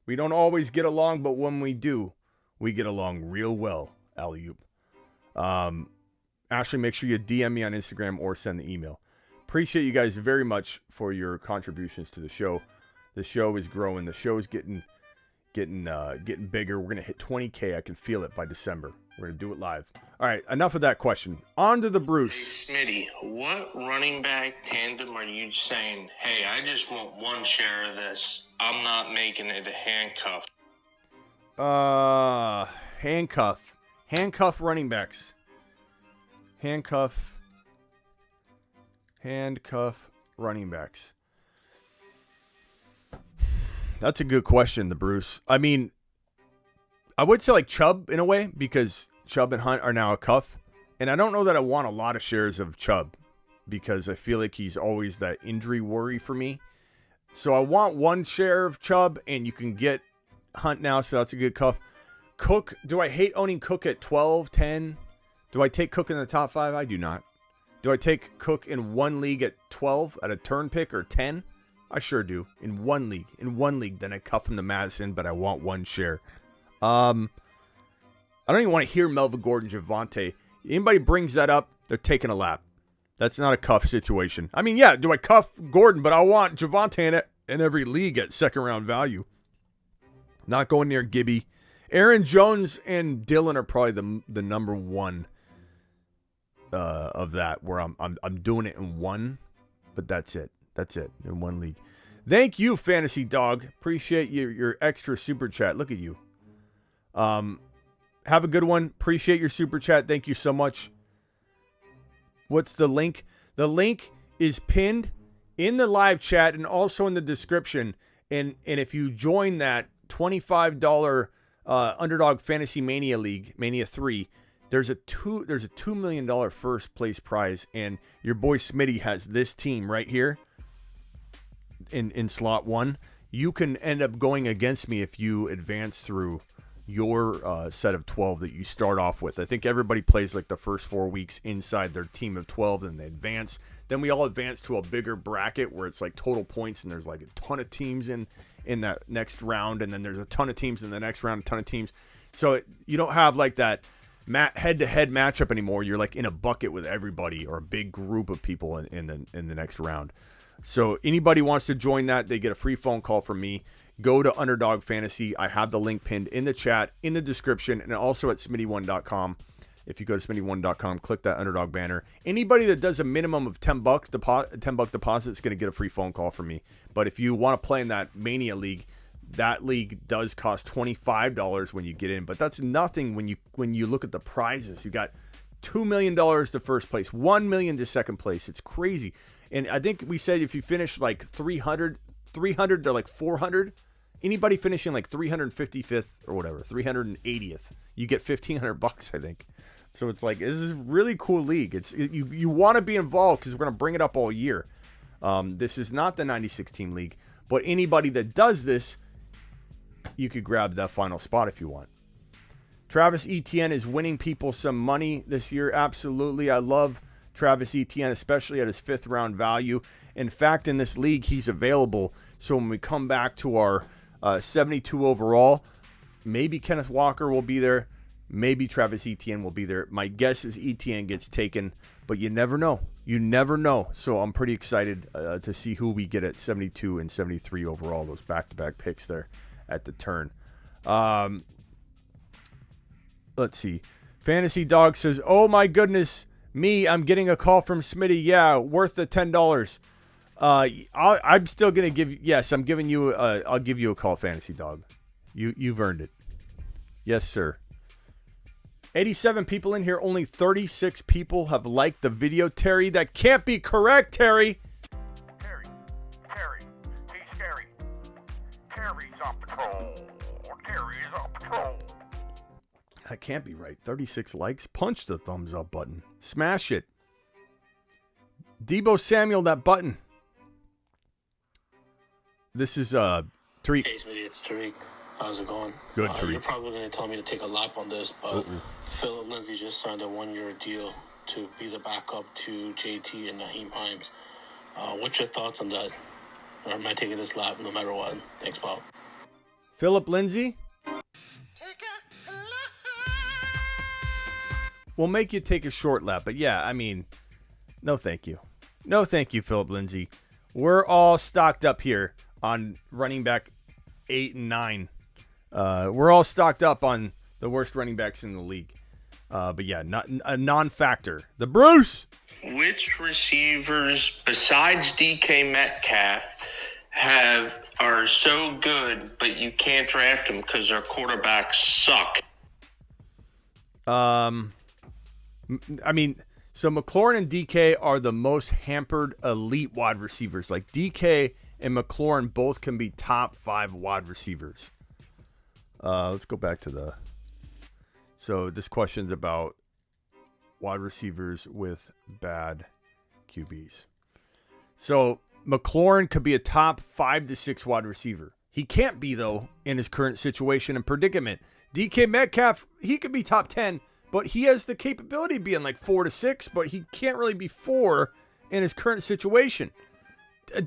E: We don't always get along, but when we do, we get along real well, Alley-oop. Ashley, make sure you DM me on Instagram or send the email. Appreciate you guys very much for your contributions to the show. The show is growing. The show is getting bigger. We're gonna hit 20K. I can feel it by December. We're gonna do it live. All right, enough of that question. On to the Bruce.
H: Hey, Smitty, what running back tandem are you saying, hey, I just want 1 share of this. I'm not making it a handcuff.
E: Handcuff running backs. Handcuff running backs. That's a good question, the Bruce. I mean, I would say like Chubb in a way, because Chubb and Hunt are now a cuff. And I don't know that I want a lot of shares of Chubb, because I feel like he's always that injury worry for me. So I want 1 share of Chubb, and you can get Hunt now, so that's a good cuff. Cook, do I hate owning Cook at 12, 10? Do I take Cook in the top 5? I do not. Do I take Cook in 1 league at 12 at a turn pick or 10? I sure do. In 1 league. In 1 league, then I cuff him to Madison, but I want 1 share. I don't even want to hear Melvin Gordon, Javonte. Anybody brings that up, they're taking a lap. That's not a cuff situation. I mean, yeah, do I cuff Gordon, but I want Javonte in it in every league at 2nd round value. Not going near Gibby. Aaron Jones and Dylan are probably the number 1 of that, where I'm doing it in 1, but that's it. That's it in 1 league. Thank you, Fantasy Dog. Appreciate your extra super chat. Look at you. Have a good one. Appreciate your super chat. Thank you so much. What's the link? The link is pinned in the live chat and also in the description. And if you join that $25 Underdog Fantasy Mania League, Mania 3, there's a $2 million first place prize, and your boy Smitty has this team right here in slot 1. You can end up going against me if you advance through your set of 12 that you start off with. I think everybody plays like the first 4 weeks inside their team of 12, and they advance. Then we all advance to a bigger bracket where it's like total points, and there's like a ton of teams in that next round, and then there's a ton of teams in the next round, a ton of teams. So you don't have like that head-to-head matchup anymore. You're like in a bucket with everybody, or a big group of people in the next round. So anybody wants to join that, they get a free phone call from me. Go to Underdog Fantasy. I have the link pinned in the chat, in the description, and also at Smitty1.com. If you go to Smitty1.com, click that Underdog banner. Anybody that does a minimum of $10 deposit is going to get a free phone call from me. But if you want to play in that Mania League, that league does cost $25 when you get in. But that's nothing when you look at the prizes. You got $2 million to first place, $1 million to second place. It's crazy. And I think we said if you finish like 300 to like 400, anybody finishing like 355th or whatever, 380th, you get $1,500, I think. So it's like, this is a really cool league. You want to be involved, because we're going to bring it up all year. This is not the 96 team league, but anybody that does this, you could grab that final spot if you want. Travis Etienne is winning people some money this year. Absolutely. I love Travis Etienne, especially at his 5th round value. In fact, in this league, he's available. So when we come back to our 72 overall, maybe Kenneth Walker will be there. Maybe Travis Etienne will be there. My guess is Etienne gets taken, but you never know. You never know. So I'm pretty excited to see who we get at 72 and 73 overall, those back-to-back picks there at the turn. Let's see. Fantasy Dog says, oh my goodness, I'm getting a call from Smitty. Yeah, worth the $10. I'm still gonna give. Yes, I'm giving you. I'll give you a call, Fantasy Dog. You've earned it. Yes, sir. 87 people in here. Only 36 people have liked the video. Terry, that can't be correct, Terry.
D: Terry, he's scary. Terry's on patrol. Terry's on patrol.
E: That can't be right. 36 likes. Punch the thumbs up button. Smash it. Debo Samuel, that button. This is Tariq.
I: Hey, Smitty, it's Tariq. How's it going?
E: Good, Tariq.
I: You're probably going to tell me to take a lap on this, but Philip Lindsay just signed a 1-year deal to be the backup to JT and Naheem Hines. What's your thoughts on that? Or am I taking this lap no matter what? Thanks, Paul.
E: Philip Lindsay? We'll make you take a short lap, but yeah, I mean, no thank you. No thank you, Philip Lindsay. We're all stocked up here on running back 8 and 9. We're all stocked up on the worst running backs in the league. But yeah, not a non-factor. The Bruce!
H: Which receivers besides DK Metcalf are so good, but you can't draft them because their quarterbacks suck?
E: I mean, so McLaurin and DK are the most hampered elite wide receivers. Like DK and McLaurin both can be top 5 wide receivers. Let's go back to the... So this question's about wide receivers with bad QBs. So McLaurin could be a top 5 to 6 wide receiver. He can't be, though, in his current situation and predicament. DK Metcalf, he could be top 10, but he has the capability of being like 4 to 6, but he can't really be 4 in his current situation.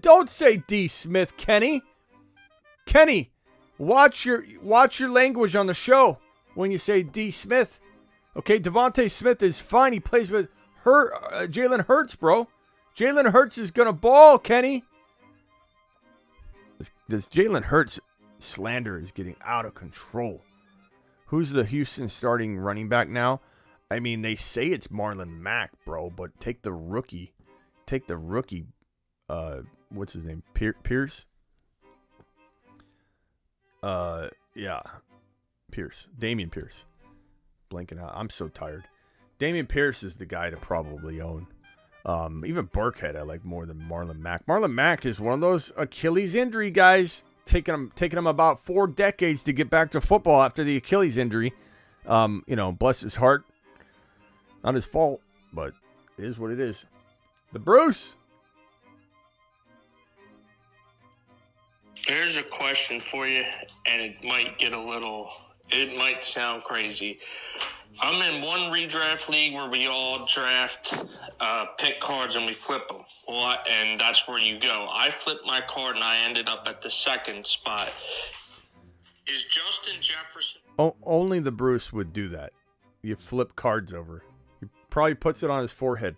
E: Don't say D. Smith, Kenny. Kenny, watch your language on the show when you say D. Smith. Okay, Devontae Smith is fine. He plays with Jalen Hurts, bro. Jalen Hurts is going to ball, Kenny. This Jalen Hurts slander is getting out of control. Who's the Houston starting running back now? I mean, they say it's Marlon Mack, bro, but take the rookie. What's his name? Pierce? Yeah. Pierce. Damian Pierce. Blanking out. I'm so tired. Damian Pierce is the guy to probably own. Even Burkhead I like more than Marlon Mack. Marlon Mack is one of those Achilles injury guys. Taking him about 4 decades to get back to football after the Achilles injury. Bless his heart. Not his fault, but it is what it is. The Bruce.
H: Here's a question for you, and it might sound crazy. I'm in one redraft league where we all draft pick cards and we flip them. And that's where you go. I flipped my card and I ended up at the 2nd spot. Is Justin Jefferson...
E: Only the Bruce would do that. You flip cards over. He probably puts it on his forehead.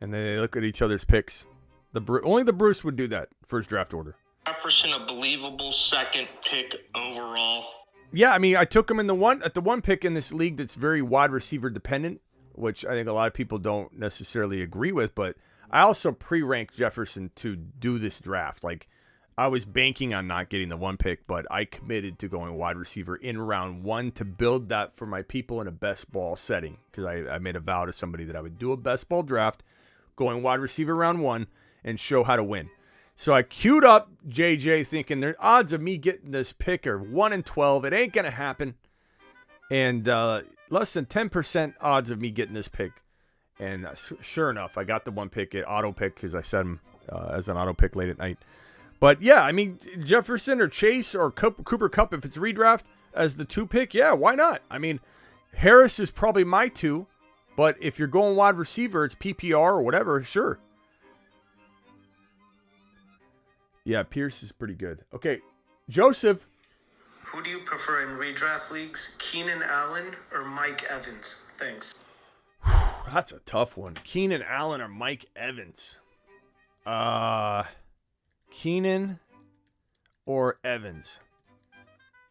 E: And then they look at each other's picks. Only the Bruce would do that for his draft order.
H: Jefferson a believable 2nd pick overall?
E: Yeah, I mean, I took him at the one pick in this league that's very wide receiver dependent, which I think a lot of people don't necessarily agree with, but I also pre-ranked Jefferson to do this draft. Like, I was banking on not getting the 1 pick, but I committed to going wide receiver in round 1 to build that for my people in a best ball setting, because I made a vow to somebody that I would do a best ball draft, going wide receiver round 1, and show how to win. So I queued up JJ thinking the odds of me getting this pick are 1 in 12. It ain't going to happen. And less than 10% odds of me getting this pick. And sure enough, I got the 1 pick at auto pick because I set him as an auto pick late at night. But yeah, I mean, Jefferson or Chase or Cooper Kupp, if it's redraft as the 2 pick, yeah, why not? I mean, Harris is probably my 2. But if you're going wide receiver, it's PPR or whatever, sure. Yeah, Pierce is pretty good. Okay, Joseph.
J: Who do you prefer in redraft leagues, Keenan Allen or Mike Evans? Thanks.
E: That's a tough one. Keenan Allen or Mike Evans? Keenan or Evans?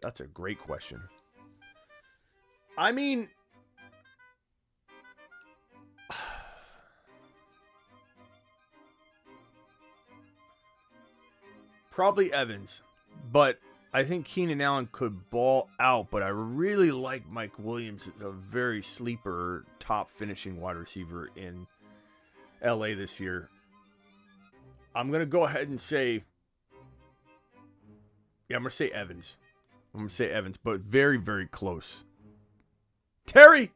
E: That's a great question. I mean, Probably Evans, but I think Keenan Allen could ball out, but I really like Mike Williams as a very sleeper, top finishing wide receiver in LA this year. I'm going to go ahead and say, I'm going to say Evans. But very, very close. Terry!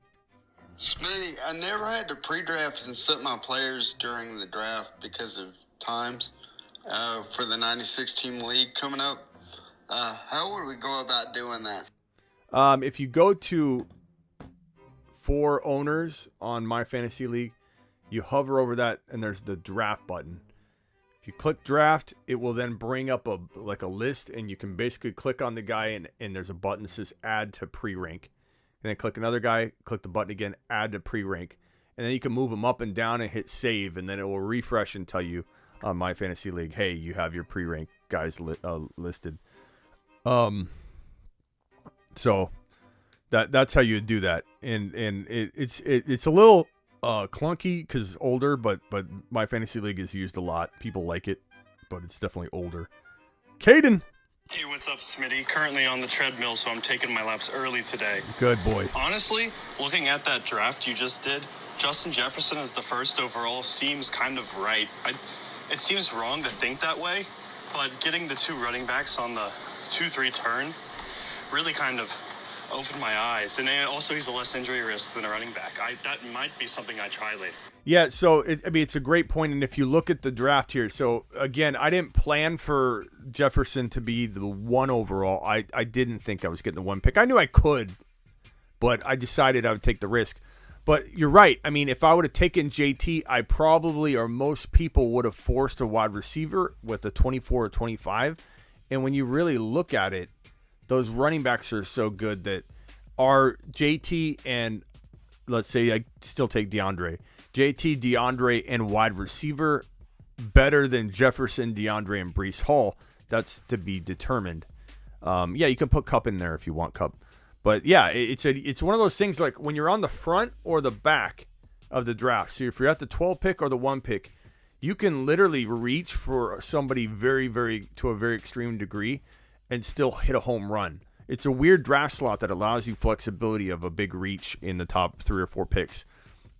K: Smitty, I never had to pre-draft and set my players during the draft because of times for the 96 team league coming up. How would we go about doing that?
E: If you go to for owners on My Fantasy League, you hover over that and there's the draft button. If you click draft, it will then bring up a list, and you can basically click on the guy and there's a button that says add to pre-rank. And then click another guy, click the button again, add to pre-rank. And then you can move them up and down and hit save, and then it will refresh and tell you on My Fantasy League, hey, you have your pre-rank guys listed. So that's how you do that. And it's a little clunky because it's older, but My Fantasy League is used a lot. People like it, but it's definitely older. Caden!
L: Hey, what's up, Smitty? Currently on the treadmill, so I'm taking my laps early today.
E: Good boy.
L: Honestly, looking at that draft you just did, Justin Jefferson as the first overall seems kind of right. It seems wrong to think that way, but getting the two running backs on the 2-3 turn really kind of opened my eyes. And also, he's a less injury risk than a running back. That might be something I try later.
E: Yeah, so it's a great point, and if you look at the draft here, so again, I didn't plan for Jefferson to be the 1 overall. I didn't think I was getting the 1 pick. I knew I could, but I decided I would take the risk. But you're right. I mean, if I would have taken JT, I probably, or most people, would have forced a wide receiver with a 24 or 25. And when you really look at it, those running backs are so good that are JT and, let's say I still take DeAndre, and wide receiver better than Jefferson, DeAndre, and Breece Hall. That's to be determined. Yeah, you can put Kupp in there if you want Kupp. But yeah, it's one of those things like when you're on the front or the back of the draft. So if you're at the 12 pick or the 1 pick, you can literally reach for somebody to a very extreme degree and still hit a home run. It's a weird draft slot that allows you flexibility of a big reach in the top 3 or 4 picks.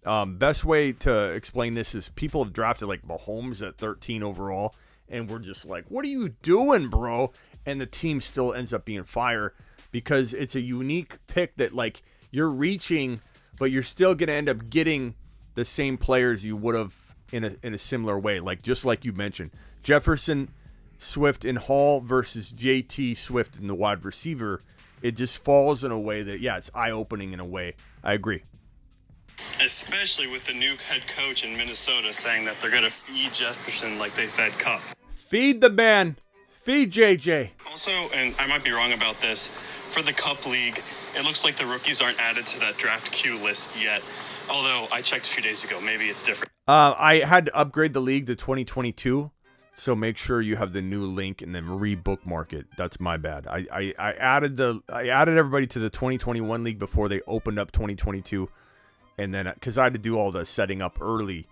E: Best way to explain this is people have drafted like Mahomes at 13 overall, and we're just like, what are you doing, bro? And the team still ends up being fire because it's a unique pick that like you're reaching, but you're still going to end up getting the same players you would have in a similar way. Like just like you mentioned, Jefferson, Swift, and Hall versus JT, Swift, and the wide receiver. It just falls in a way that, yeah, it's eye-opening in a way. I agree.
L: Especially with the new head coach in Minnesota saying that they're going to feed Jefferson like they fed Kupp.
E: Feed the man. Feed JJ.
L: Also, and I might be wrong about this, for the Kupp League, it looks like the rookies aren't added to that draft queue list yet. Although I checked a few days ago, maybe it's different.
E: I had to upgrade the league to 2022, so make sure you have the new link and then re-bookmark it. That's my bad. I added everybody to the 2021 league before they opened up 2022, and then because I had to do all the setting up early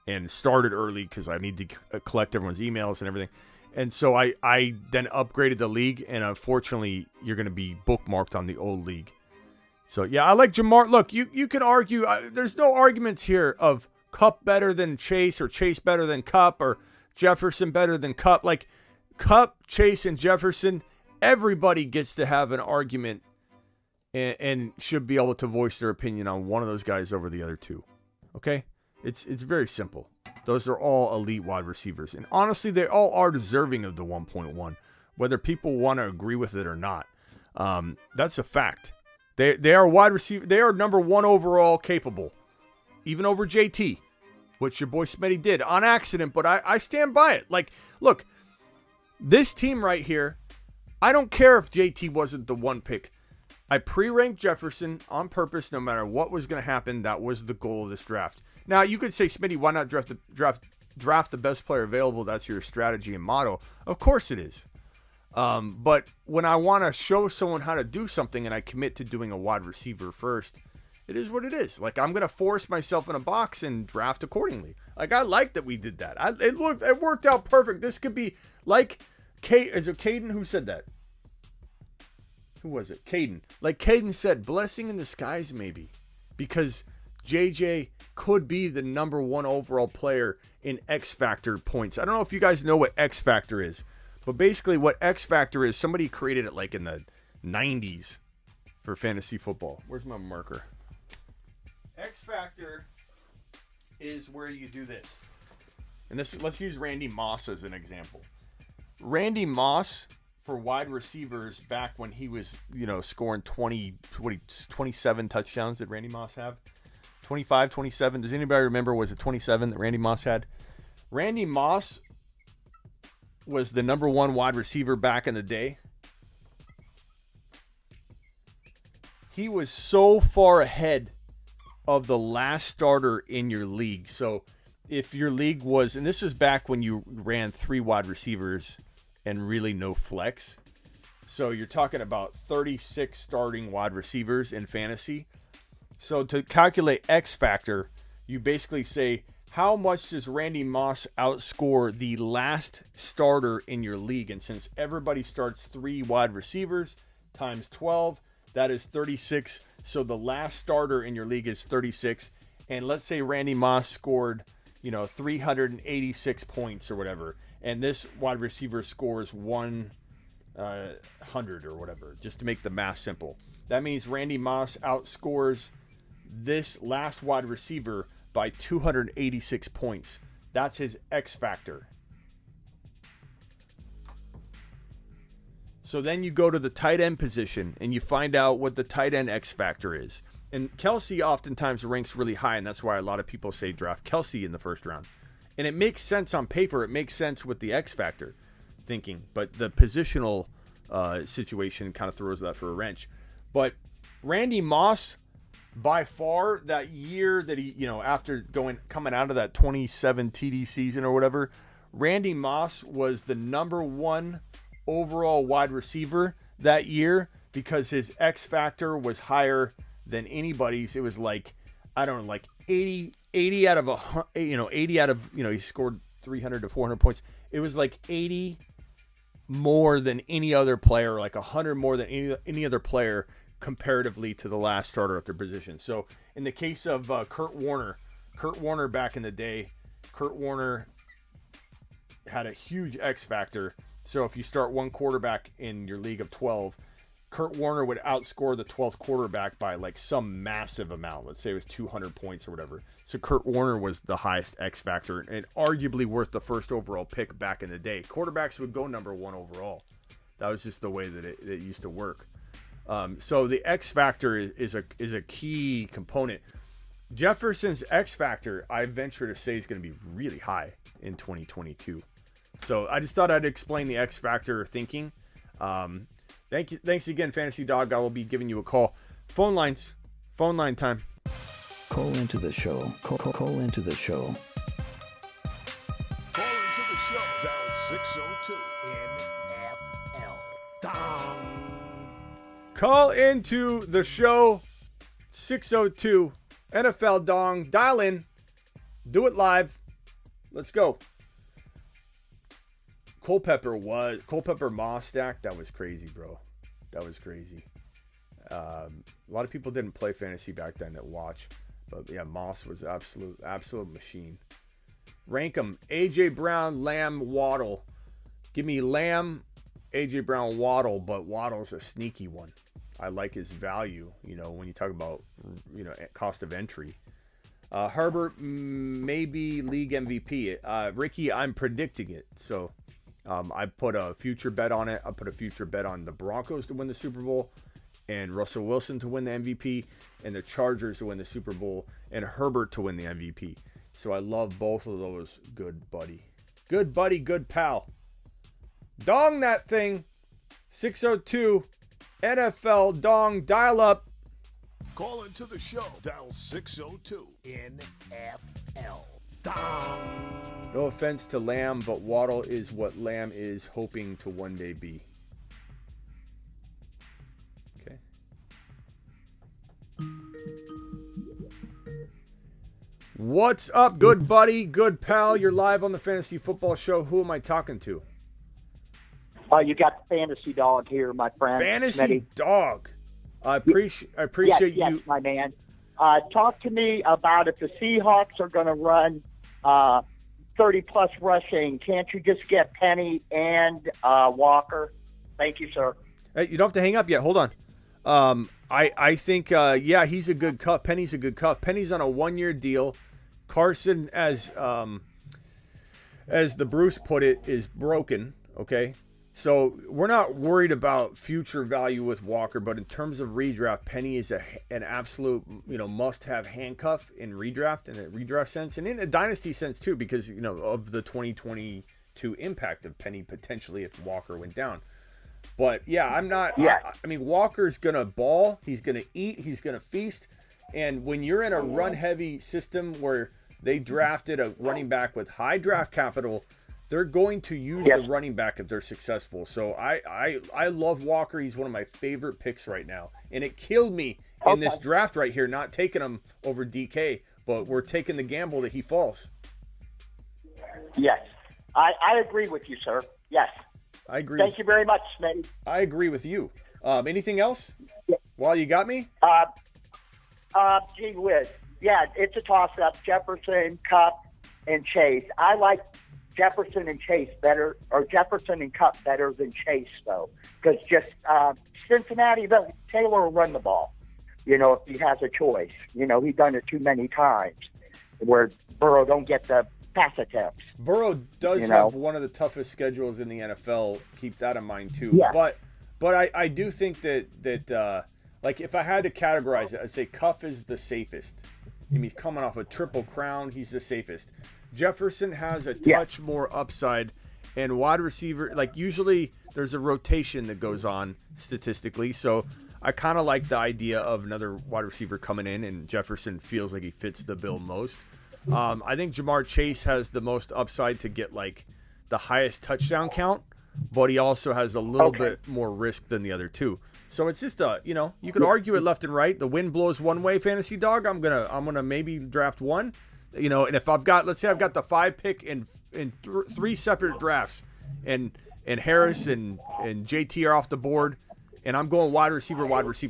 E: and started early because I need to collect everyone's emails and everything. And so I then upgraded the league, and unfortunately, you're going to be bookmarked on the old league. So, yeah, I like Jamar. Look, you can argue. There's no arguments here of Kupp better than Chase or Chase better than Kupp or Jefferson better than Kupp. Like, Kupp, Chase, and Jefferson, everybody gets to have an argument and should be able to voice their opinion on one of those guys over the other two. Okay? It's very simple. Those are all elite wide receivers. And honestly, they all are deserving of the 1.1, whether people want to agree with it or not. That's a fact. They are wide receiver. They are number 1 overall capable, even over JT, which your boy Smitty did on accident, but I stand by it. Like, look, this team right here, I don't care if JT wasn't the 1 pick. I pre-ranked Jefferson on purpose no matter what was going to happen. That was the goal of this draft. Now, you could say, Smitty, why not draft the best player available? That's your strategy and motto. Of course it is. But when I want to show someone how to do something and I commit to doing a wide receiver first, it is what it is. Like, I'm going to force myself in a box and draft accordingly. Like, I like that we did that. It worked out perfect. This could be like Is it Caden who said that? Who was it? Caden. Like Caden said, blessing in disguise maybe. Because JJ could be the number 1 overall player in X Factor points. I don't know if you guys know what X Factor is. But basically what X Factor is, somebody created it like in the 90s for fantasy football. Where's my marker? X Factor is where you do this. And let's use Randy Moss as an example. Randy Moss, for wide receivers back when he was, scoring 27 touchdowns, did Randy Moss have? 25, 27. Does anybody remember, was it 27 that Randy Moss had? Randy Moss was the number 1 wide receiver back in the day. He was so far ahead of the last starter in your league. So if your league was, and this is back when you ran 3 wide receivers and really no flex. So you're talking about 36 starting wide receivers in fantasy. So to calculate X Factor, you basically say, how much does Randy Moss outscore the last starter in your league? And since everybody starts 3 wide receivers times 12, that is 36. So the last starter in your league is 36. And let's say Randy Moss scored, 386 points or whatever. And this wide receiver scores 100 or whatever, just to make the math simple. That means Randy Moss outscores this last wide receiver by 286 points. That's his X Factor. So then you go to the tight end position and you find out what the tight end X Factor is. And Kelsey oftentimes ranks really high, and that's why a lot of people say draft Kelsey in the first round. And it makes sense on paper. It makes sense with the X Factor thinking. But the positional situation kind of throws that for a wrench. But Randy Moss, by far, that year that he, after coming out of that 27 TD season or whatever, Randy Moss was the number 1 overall wide receiver that year because his X Factor was higher than anybody's. It was like, I don't know, like 80 out of 80 out of, he scored 300 to 400 points. It was like 80 more than any other player, like 100 more than any other player comparatively to the last starter at their position. So in the case of Kurt Warner back in the day, Kurt Warner had a huge X Factor. So if you start 1 quarterback in your league of 12, Kurt Warner would outscore the 12th quarterback by like some massive amount. Let's say it was 200 points or whatever. So Kurt Warner was the highest X Factor and arguably worth the first overall pick back in the day. Quarterbacks would go number 1 overall. That was just the way that it used to work. So the X Factor is a key component. Jefferson's X Factor, I venture to say, is going to be really high in 2022. So I just thought I'd explain the X Factor thinking. Thanks again, Fantasy Dog. I will be giving you a call. Phone line time.
B: Call into the show. Call into the show.
D: Call into the show. Dial 602 NFL. Dong.
E: Call into the show. 602 NFL Dong. Dial in. Do it live. Let's go. Culpepper Moss stack. That was crazy, bro. That was crazy. A lot of people didn't play fantasy back then that watch. But yeah, Moss was absolute machine. Rank them. AJ Brown, Lamb, Waddle. Give me Lamb, AJ Brown, Waddle, but Waddle's a sneaky one. I like his value, when you talk about, cost of entry. Herbert, maybe league MVP. Ricky, I'm predicting it. So I put a future bet on it. I put a future bet on the Broncos to win the Super Bowl, and Russell Wilson to win the MVP, and the Chargers to win the Super Bowl, and Herbert to win the MVP. So I love both of those. Good buddy, good pal. Dong that thing. 602 NFL Dong. Dial up.
D: Call into the show. Dial 602 NFL. Dong.
E: No offense to Lamb, but Waddle is what Lamb is hoping to one day be. Okay. What's up, good buddy, good pal? You're live on the Fantasy Football Show. Who am I talking to?
M: You got the fantasy dog here, my friend.
E: Fantasy
M: Smitty.
E: dog. I appreciate you.
M: Yes, my man. Talk to me about if the Seahawks are going to run 30-plus rushing, can't you just get Penny and Walker? Thank you, sir.
E: Hey, you don't have to hang up yet. Hold on. I think, he's a good cut. Penny's a good cut. Penny's on a 1-year deal. Carson, as the Bruce put it, is broken, okay? So we're not worried about future value with Walker, but in terms of redraft, Penny is an absolute, must-have handcuff in redraft, in a redraft sense, and in a dynasty sense too, because, of the 2022 impact of Penny potentially if Walker went down. But yeah, I'm not. Yeah. I mean, Walker's gonna ball. He's gonna eat. He's gonna feast. And when you're in a run-heavy system where they drafted a running back with high draft capital, they're going to use the running back if they're successful. So I love Walker. He's one of my favorite picks right now. And it killed me in this draft right here, not taking him over DK, but we're taking the gamble that he falls.
M: Yes. I agree with you, sir. Yes.
E: I agree.
M: Thank you very much, Smitty.
E: I agree with you. Anything else? While you got me?
M: Gee whiz. Yeah, it's a toss-up. Jefferson, Cup, and Chase. I like Jefferson and Chase better, or Jefferson and Cup better than Chase, though. Because just Cincinnati, Taylor will run the ball, if he has a choice. He's done it too many times where Burrow don't get the pass attempts.
E: Burrow does have one of the toughest schedules in the NFL. Keep that in mind, too. Yeah. But I do think that like, if I had to categorize it, I'd say Cuff is the safest. I mean, he's coming off a triple crown. He's the safest. Jefferson has a touch more upside, and wide receiver, like, usually there's a rotation that goes on statistically. So I kind of like the idea of another wide receiver coming in, and Jefferson feels like he fits the bill most. I think Jamar Chase has the most upside to get, like, the highest touchdown count, but he also has a little bit more risk than the other two. So it's just you could argue it left and right. The wind blows one way, fantasy dog. I'm gonna maybe draft one, and if let's say I've got the 5 pick in 3 separate drafts, and Harris and JT are off the board, and I'm going wide receiver.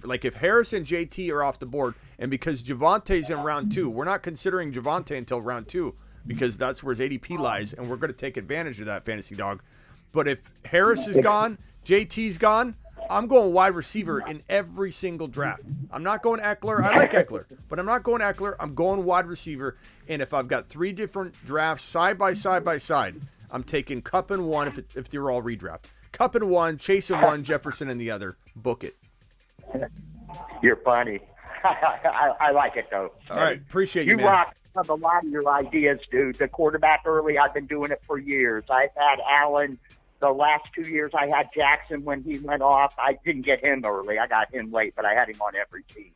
E: Like, if Harris and JT are off the board, and because Javonte's in round 2, we're not considering Javonte until round 2 because that's where his ADP lies, and we're going to take advantage of that, fantasy dog. But if Harris is gone, JT's gone, I'm going wide receiver in every single draft. I'm not going Eckler. I like Eckler, but I'm not going Eckler. I'm going wide receiver. And if I've got 3 different drafts side by side, I'm taking Cup in one if they're all redraft. Cup in one, Chase in one, Jefferson in the other. Book it.
M: You're funny. I like it, though.
E: All right. Appreciate you, man.
M: You rock a lot of your ideas, dude. The quarterback early, I've been doing it for years. I've had Allen. The last 2 years, I had Jackson when he went off. I didn't get him early. I got him late, but I had him on every team.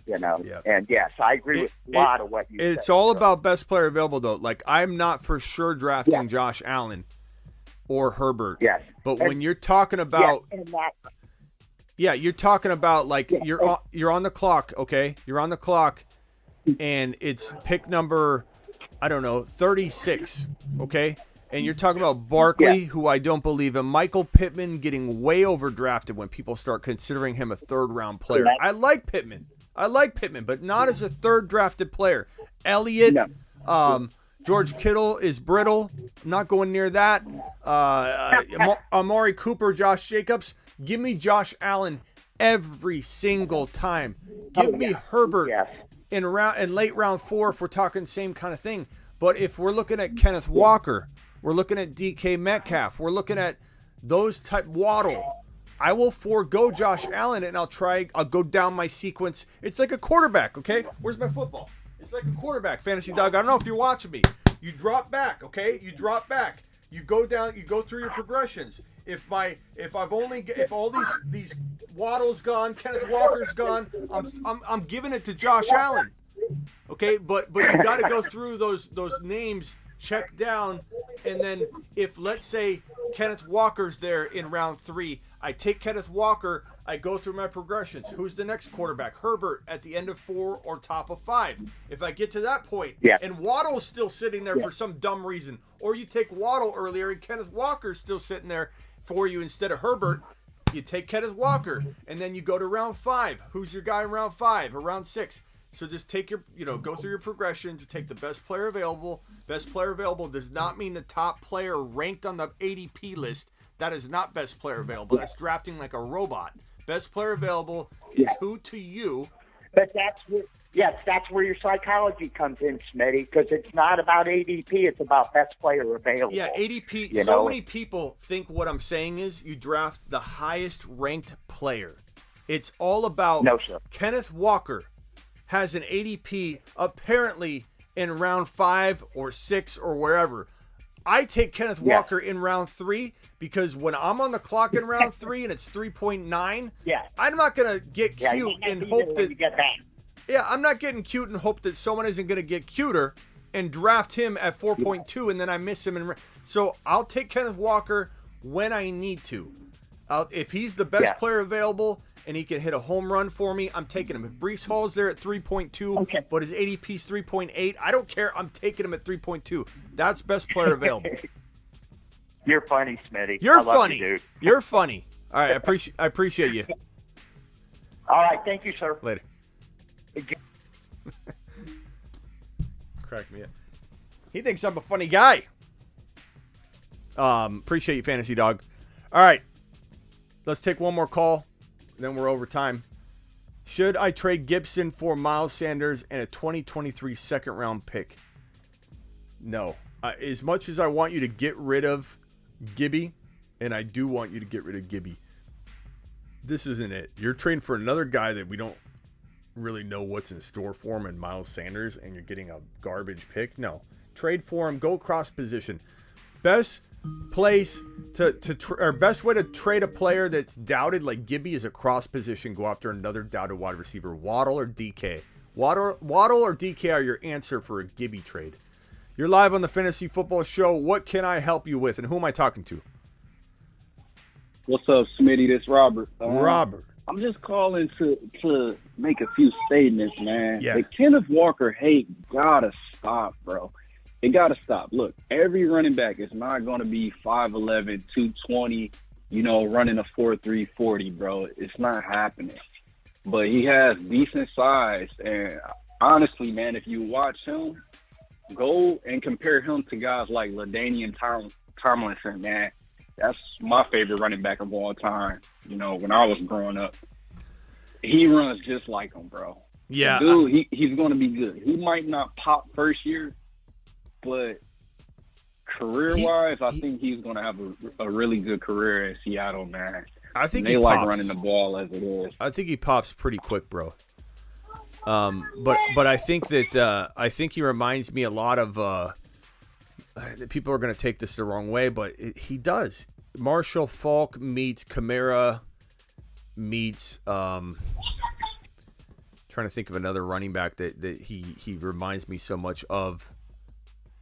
M: Yep. And yes, I agree with a lot of what you said.
E: It's all about best player available, though. Like, I'm not for sure drafting Josh Allen or Herbert.
M: Yes.
E: But when you're talking about, you're talking about, like, you're on the clock, okay? You're on the clock, and it's pick number, 36, okay? And you're talking about Barkley, who I don't believe in. Michael Pittman getting way overdrafted when people start considering him a third-round player. I like Pittman, but not as a third-drafted player. Elliott, George Kittle is brittle. I'm not going near that. Amari Cooper, Josh Jacobs. Give me Josh Allen every single time. Give me Herbert in late round 4 if we're talking same kind of thing. But if we're looking at Kenneth Walker, we're looking at DK Metcalf, we're looking at those type Waddle, I will forego Josh Allen and I'll go down my sequence. It's like a quarterback, okay? Where's my football? It's like a quarterback, fantasy dog. I don't know if you're watching me. You drop back, okay? You drop back. You go down, you go through your progressions. If all these Waddle's gone, Kenneth Walker's gone, I'm giving it to Josh Allen. Okay, but you got to go through those names, check down, and then if, let's say, Kenneth Walker's there in round 3, I take Kenneth Walker, I go through my progressions. Who's the next quarterback? Herbert at the end of 4 or top of 5. If I get to that point, and Waddle's still sitting there for some dumb reason, or you take Waddle earlier and Kenneth Walker's still sitting there, for you instead of Herbert, you take Kenneth Walker, and then you go to round 5. Who's your guy in round 5 or round 6? So just take your, go through your progressions and take the best player available. Best player available does not mean the top player ranked on the ADP list. That is not best player available. That's drafting like a robot. Best player available is who to you.
M: But that's where your psychology comes in, Smitty, because it's not about ADP, it's about best player available.
E: Yeah, ADP, many people think what I'm saying is you draft the highest ranked player. It's all about Kenneth Walker has an ADP apparently in round 5 or 6 or wherever. I take Kenneth Walker in round 3 because when I'm on the clock in round 3 and it's 3.9, I'm not going to get cute and hope that you get that. Yeah, I'm not getting cute and hope that someone isn't going to get cuter and draft him at 4.2 and then I miss him. So I'll take Kenneth Walker when I need to. If he's the best player available and he can hit a home run for me, I'm taking him. If Breece Hall's there at 3.2, but his ADP's 3.8, I don't care. I'm taking him at 3.2. That's best player available.
M: You're funny, Smitty.
E: You're
M: I love
E: funny.
M: You, dude.
E: You're funny. All right, I appreciate you.
M: All right, thank you, sir.
E: Later. Crack me up. He thinks I'm a funny guy. Appreciate you, Fantasy Dog. All right, let's take one more call. Then we're over time. Should I trade Gibson for Miles Sanders and a 2023 second round pick? No. As much as I want you to get rid of Gibby, and I do want you to get rid of Gibby, this isn't it. You're trading for another guy that we don't really know what's in store for him in Miles Sanders, and you're getting a garbage pick. No. Trade for him. Go cross position. Best place or best way to trade a player that's doubted like Gibby is a cross position. Go after another doubted wide receiver. Waddle or DK. Waddle or DK are your answer for a Gibby trade. You're live on the Fantasy Football Show. What can I help you with? And who am I talking to?
N: What's up, Smitty? This Robert.
E: Robert.
N: I'm just calling to make a few statements, man.
E: Yeah.
N: The Kenneth Walker hate gotta stop, bro. It gotta stop. Look, every running back is not going to be 5'11", 220, running a 4.3 40, bro. It's not happening. But he has decent size, and honestly, man, if you watch him, go and compare him to guys like LaDainian Tomlinson, man. That's my favorite running back of all time. When I was growing up, he runs just like him, bro.
E: Yeah,
N: dude, he's going to be good. He might not pop first year, but career-wise, I think he's going to have a really good career in Seattle, man.
E: I think
N: they like running the ball as it is.
E: I think he pops pretty quick, bro. But I think that he reminds me a lot of. People are going to take this the wrong way, but he does. Marshall Faulk meets Kamara meets. Trying to think of another running back that he reminds me so much of.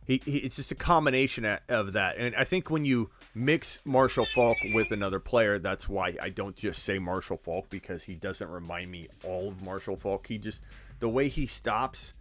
E: It's just a combination of that, and I think when you mix Marshall Faulk with another player, that's why I don't just say Marshall Faulk, because he doesn't remind me all of Marshall Faulk. He just, the way he stops.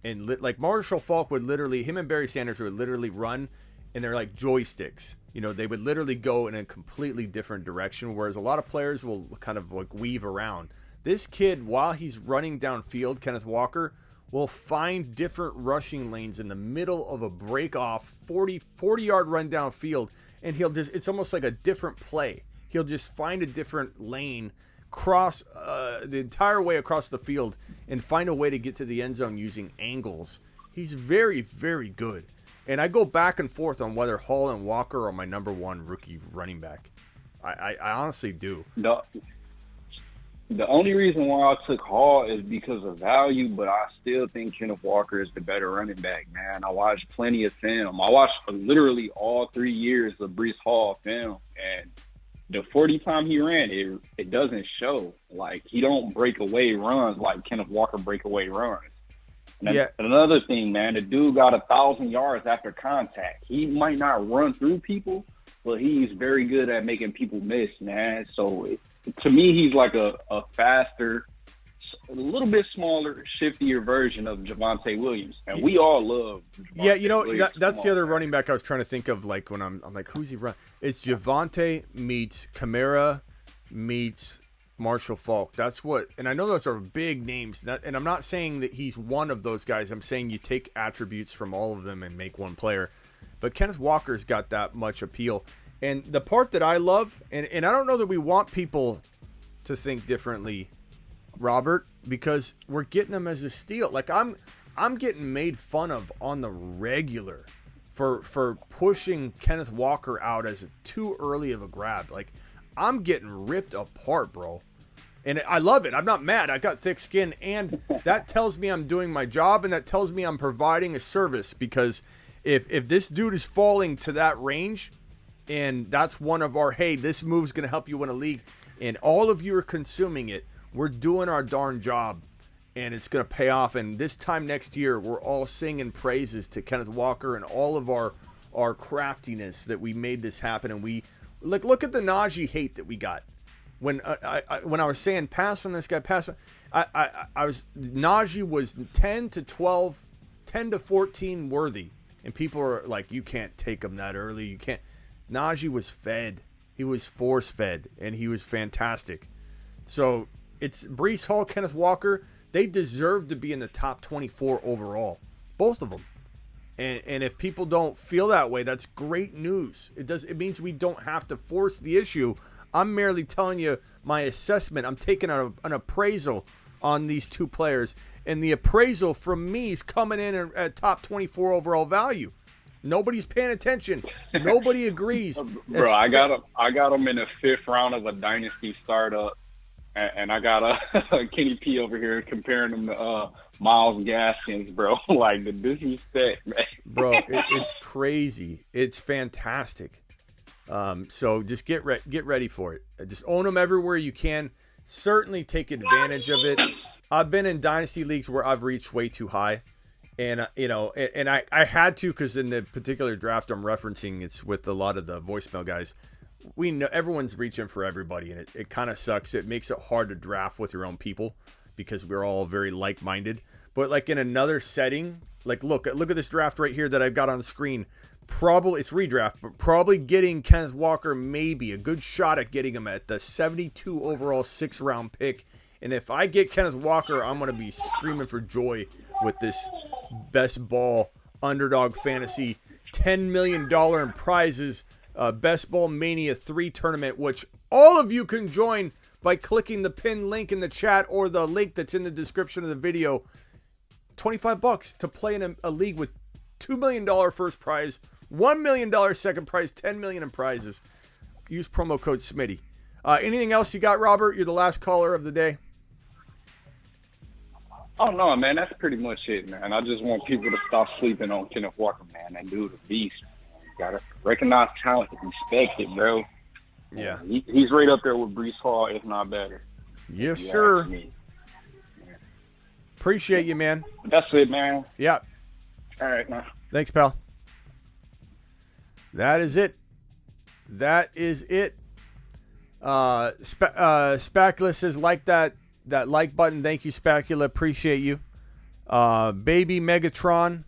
E: And like Marshall Faulk would literally, him and Barry Sanders would literally run, and they're like joysticks. They would literally go in a completely different direction, whereas a lot of players will kind of like weave around. This kid, while he's running downfield, Kenneth Walker, will find different rushing lanes in the middle of a break-off 40-yard run downfield, and it's almost like a different play. He'll just find a different lane, cross the entire way across the field, and find a way to get to the end zone using angles. He's very, very good. And I go back and forth on whether Hall and Walker are my number one rookie running back. I honestly do.
N: The only reason why I took Hall is because of value, but I still think Kenneth Walker is the better running back, man. I watched plenty of film. I watched literally all 3 years of Breece Hall film, and the 40 time he ran, it doesn't show. Like, he don't break away runs like Kenneth Walker break away runs. And another thing, man, the dude got 1,000 yards after contact. He might not run through people, but he's very good at making people miss, man. So to me, he's like a faster, a little bit smaller, shiftier version of Javonte Williams, and we all love Javonte Williams.
E: That's the other running back I was trying to think of. Like when I'm like, who's he run? It's Javonte meets Kamara meets Marshall Faulk. That's what, and I know those are big names. And I'm not saying that he's one of those guys. I'm saying you take attributes from all of them and make one player. But Kenneth Walker's got that much appeal. And the part that I love, and I don't know that we want people to think differently, Robert, because we're getting them as a steal. Like I'm getting made fun of on the regular for pushing Kenneth Walker out as too early of a grab. Like I'm getting ripped apart, bro. And I love it. I'm not mad. I got thick skin, and that tells me I'm doing my job, and that tells me I'm providing a service, because if this dude is falling to that range, and that's one of our, hey, this move's going to help you win a league, and all of you are consuming it, we're doing our darn job, and it's going to pay off. And this time next year, we're all singing praises to Kenneth Walker and all of our craftiness that we made this happen. And we look at the Najee hate that we got. When I was saying pass on this guy, Najee was 10 to 12, 10 to 14 worthy, and people are like, you can't take him that early. You can't. Najee was fed. He was force fed, and he was fantastic. So it's Breece Hall, Kenneth Walker. They deserve to be in the top 24 overall, both of them. And if people don't feel that way, that's great news. It means we don't have to force the issue. I'm merely telling you my assessment. I'm taking an appraisal on these two players, and the appraisal from me is coming in at top 24 overall value. Nobody's paying attention. Nobody agrees.
N: Bro, I got him in the 5th round of a dynasty startup, and I got a Kenny P over here comparing him to Miles Gaskins, bro. Like the disrespect, man.
E: Bro, it's crazy. It's fantastic. So just get ready for it. Just own them everywhere you can. Certainly take advantage of it. I've been in dynasty leagues where I've reached way too high, and I had to, because in the particular draft I'm referencing, it's with a lot of the voicemail guys. We know everyone's reaching for everybody, and it kind of sucks. It makes it hard to draft with your own people because we're all very like-minded. But like in another setting, like look at this draft right here that I've got on the screen. Probably it's redraft, but probably getting Kenneth Walker, maybe a good shot at getting him at the 72 overall 6th round pick. And if I get Kenneth Walker, I'm going to be screaming for joy with this best ball underdog fantasy $10 million in prizes, Best Ball Mania 3 tournament, which all of you can join by clicking the pinned link in the chat or the link that's in the description of the video. $25 to play in a league with $2 million first prize, $1 million second prize, $10 million in prizes. Use promo code Smitty. Anything else you got, Robert? You're the last caller of the day.
N: Oh, no, man. That's pretty much it, man. I just want people to stop sleeping on Kenneth Walker, man. That dude's a beast. You got to recognize talent and respect it, bro.
E: Yeah.
N: He's right up there with Breece Hall, if not better.
E: Yes, sir. Appreciate you, man.
N: That's it, man.
E: Yeah.
N: All right, man.
E: Thanks, pal. That is it. Spacula says, like that like button. Thank you, Spacula. Appreciate you. Baby Megatron.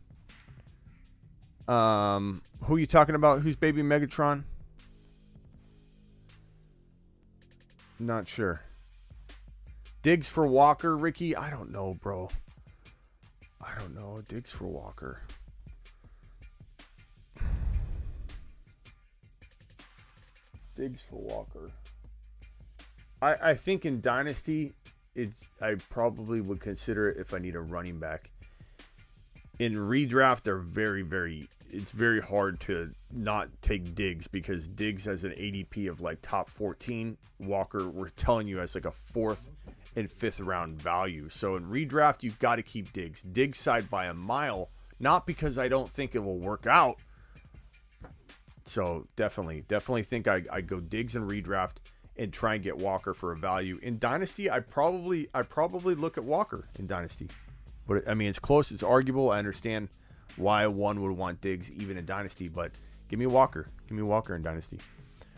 E: Who are you talking about? Who's Baby Megatron? Not sure. Diggs for Walker, Ricky? I don't know, bro. I don't know. Diggs for Walker. Diggs for Walker. I think in Dynasty, I probably would consider it if I need a running back. In redraft, it's very hard to not take Diggs, because Diggs has an ADP of like top 14. Walker, we're telling you, has like a 4th and 5th round value. So in redraft, you've got to keep Diggs. Diggs side by a mile, not because I don't think it will work out. So definitely think I go Diggs in redraft and try and get Walker for a value. In Dynasty, I probably look at Walker in Dynasty. But I mean, it's close, it's arguable. I understand why one would want Diggs even in Dynasty, but give me Walker. Give me Walker in Dynasty.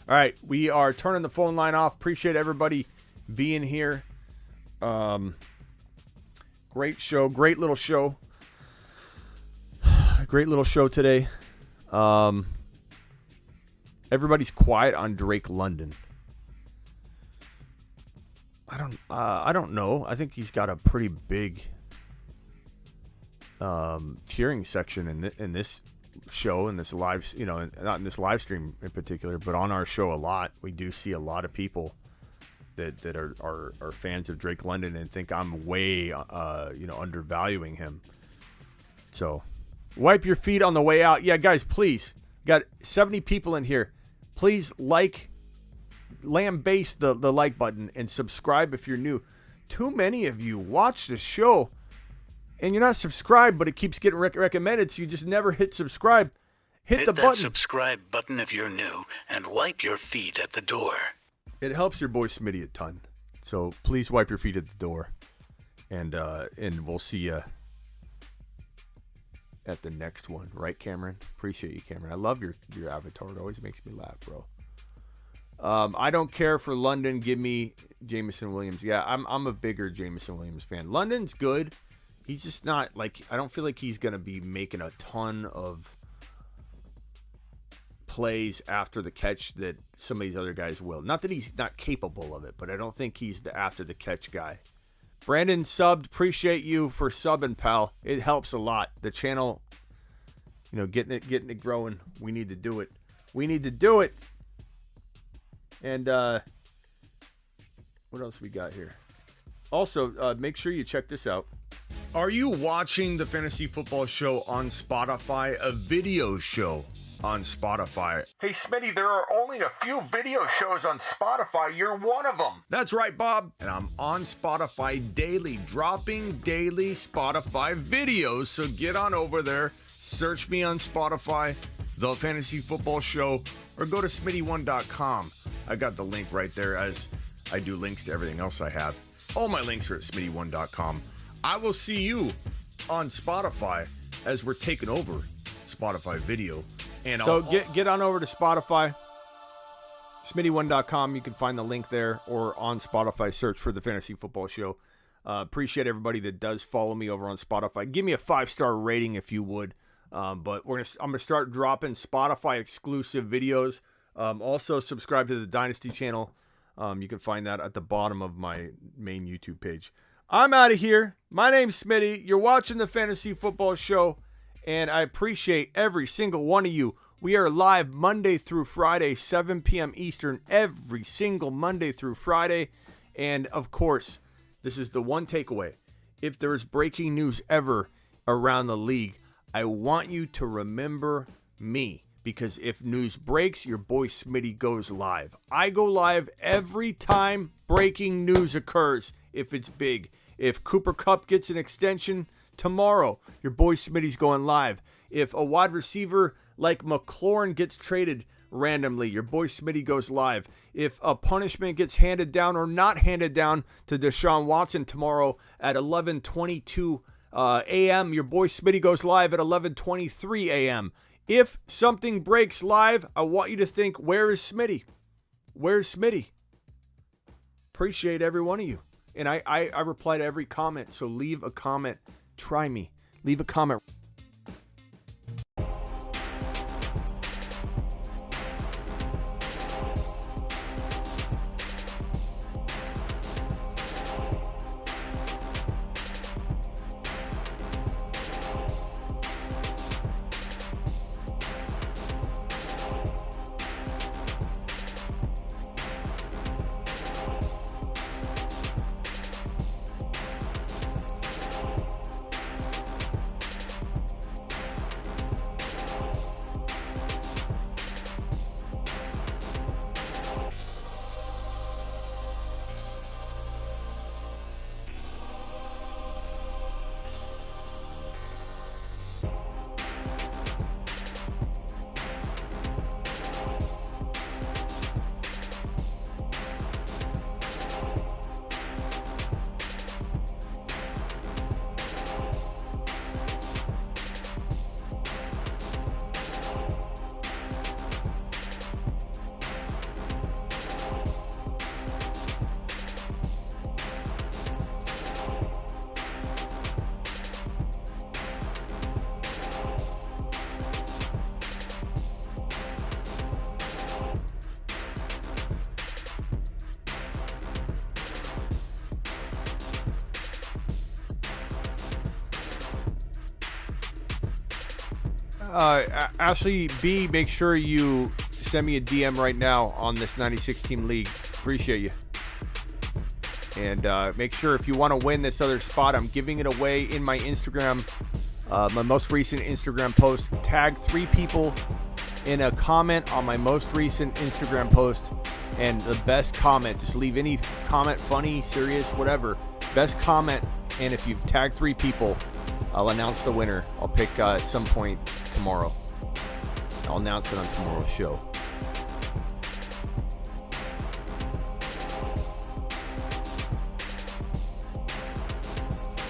E: All right, we are turning the phone line off. Appreciate everybody being here. Great show. Great little show. Great little show today. Everybody's quiet on Drake London. I don't know. I think he's got a pretty big cheering section in this show, in this live, not in this live stream in particular, but on our show a lot. We do see a lot of people that are fans of Drake London and think I'm way undervaluing him. So wipe your feet on the way out. Yeah, guys, please. Got 70 people in here. Please lambaste the like button and subscribe if you're new. Too many of you watch the show and you're not subscribed, but it keeps getting recommended, so you just never hit subscribe. Hit the
A: that
E: button.
A: Subscribe button if you're new, and wipe your feet at the door.
E: It helps your boy Smitty a ton. So please wipe your feet at the door. And we'll see you at the next one. Right, Cameron? Appreciate you, Cameron. I love your avatar. It always makes me laugh, bro. I don't care for London. Give me Jamison Williams. Yeah, I'm a bigger Jamison Williams fan. London's good. He's just not, I don't feel like he's going to be making a ton of plays after the catch that some of these other guys will. Not that he's not capable of it, but I don't think he's the after the catch guy. Brandon subbed. Appreciate you for subbing, pal. It helps a lot. The channel, getting it growing. We need to do it. And what else we got here? Also, make sure you check this out. Are you watching the Fantasy Football Show on Spotify? A video show on Spotify. Hey, Smitty, there are only a few video shows on Spotify. You're one of them. That's right, Bob. And I'm on Spotify daily, dropping daily Spotify videos. So get on over there, search me on Spotify, The Fantasy Football Show, or go to smitty1.com. I got the link right there, as I do links to everything else I have. All my links are at smitty1.com. I will see you on Spotify as we're taking over Spotify video. And so get on over to Spotify, smitty1.com. You can find the link there, or on Spotify, search for the Fantasy Football Show. Appreciate everybody that does follow me over on Spotify. Give me a 5-star rating if you would. But I'm gonna start dropping Spotify exclusive videos. Also subscribe to the Dynasty channel. You can find that at the bottom of my main YouTube page. I'm out of here. My name's Smitty. You're watching the Fantasy Football Show. And I appreciate every single one of you. We are live Monday through Friday, 7 p.m. Eastern, every single Monday through Friday. And, of course, this is the one takeaway. If there's breaking news ever around the league, I want you to remember me. Because if news breaks, your boy Smitty goes live. I go live every time breaking news occurs, if it's big. If Cooper Kupp gets an extension tomorrow, your boy Smitty's going live. If a wide receiver like McLaurin gets traded randomly, your boy Smitty goes live. If a punishment gets handed down or not handed down to Deshaun Watson tomorrow at 11:22 a.m., your boy Smitty goes live at 11:23 a.m. If something breaks live, I want you to think, where is Smitty? Where's Smitty? Appreciate every one of you. And I reply to every comment, so leave a comment. Try me. Leave a comment. Ashley B, make sure you send me a DM right now on this 96 team league. Appreciate you. And make sure if you want to win this other spot, I'm giving it away in my Instagram, my most recent Instagram post. Tag 3 people in a comment on my most recent Instagram post, and the best comment, just leave any comment, funny, serious, whatever, best comment, and if you've tagged 3 people, I'll announce the winner. I'll pick at some point tomorrow. I'll announce it on tomorrow's show.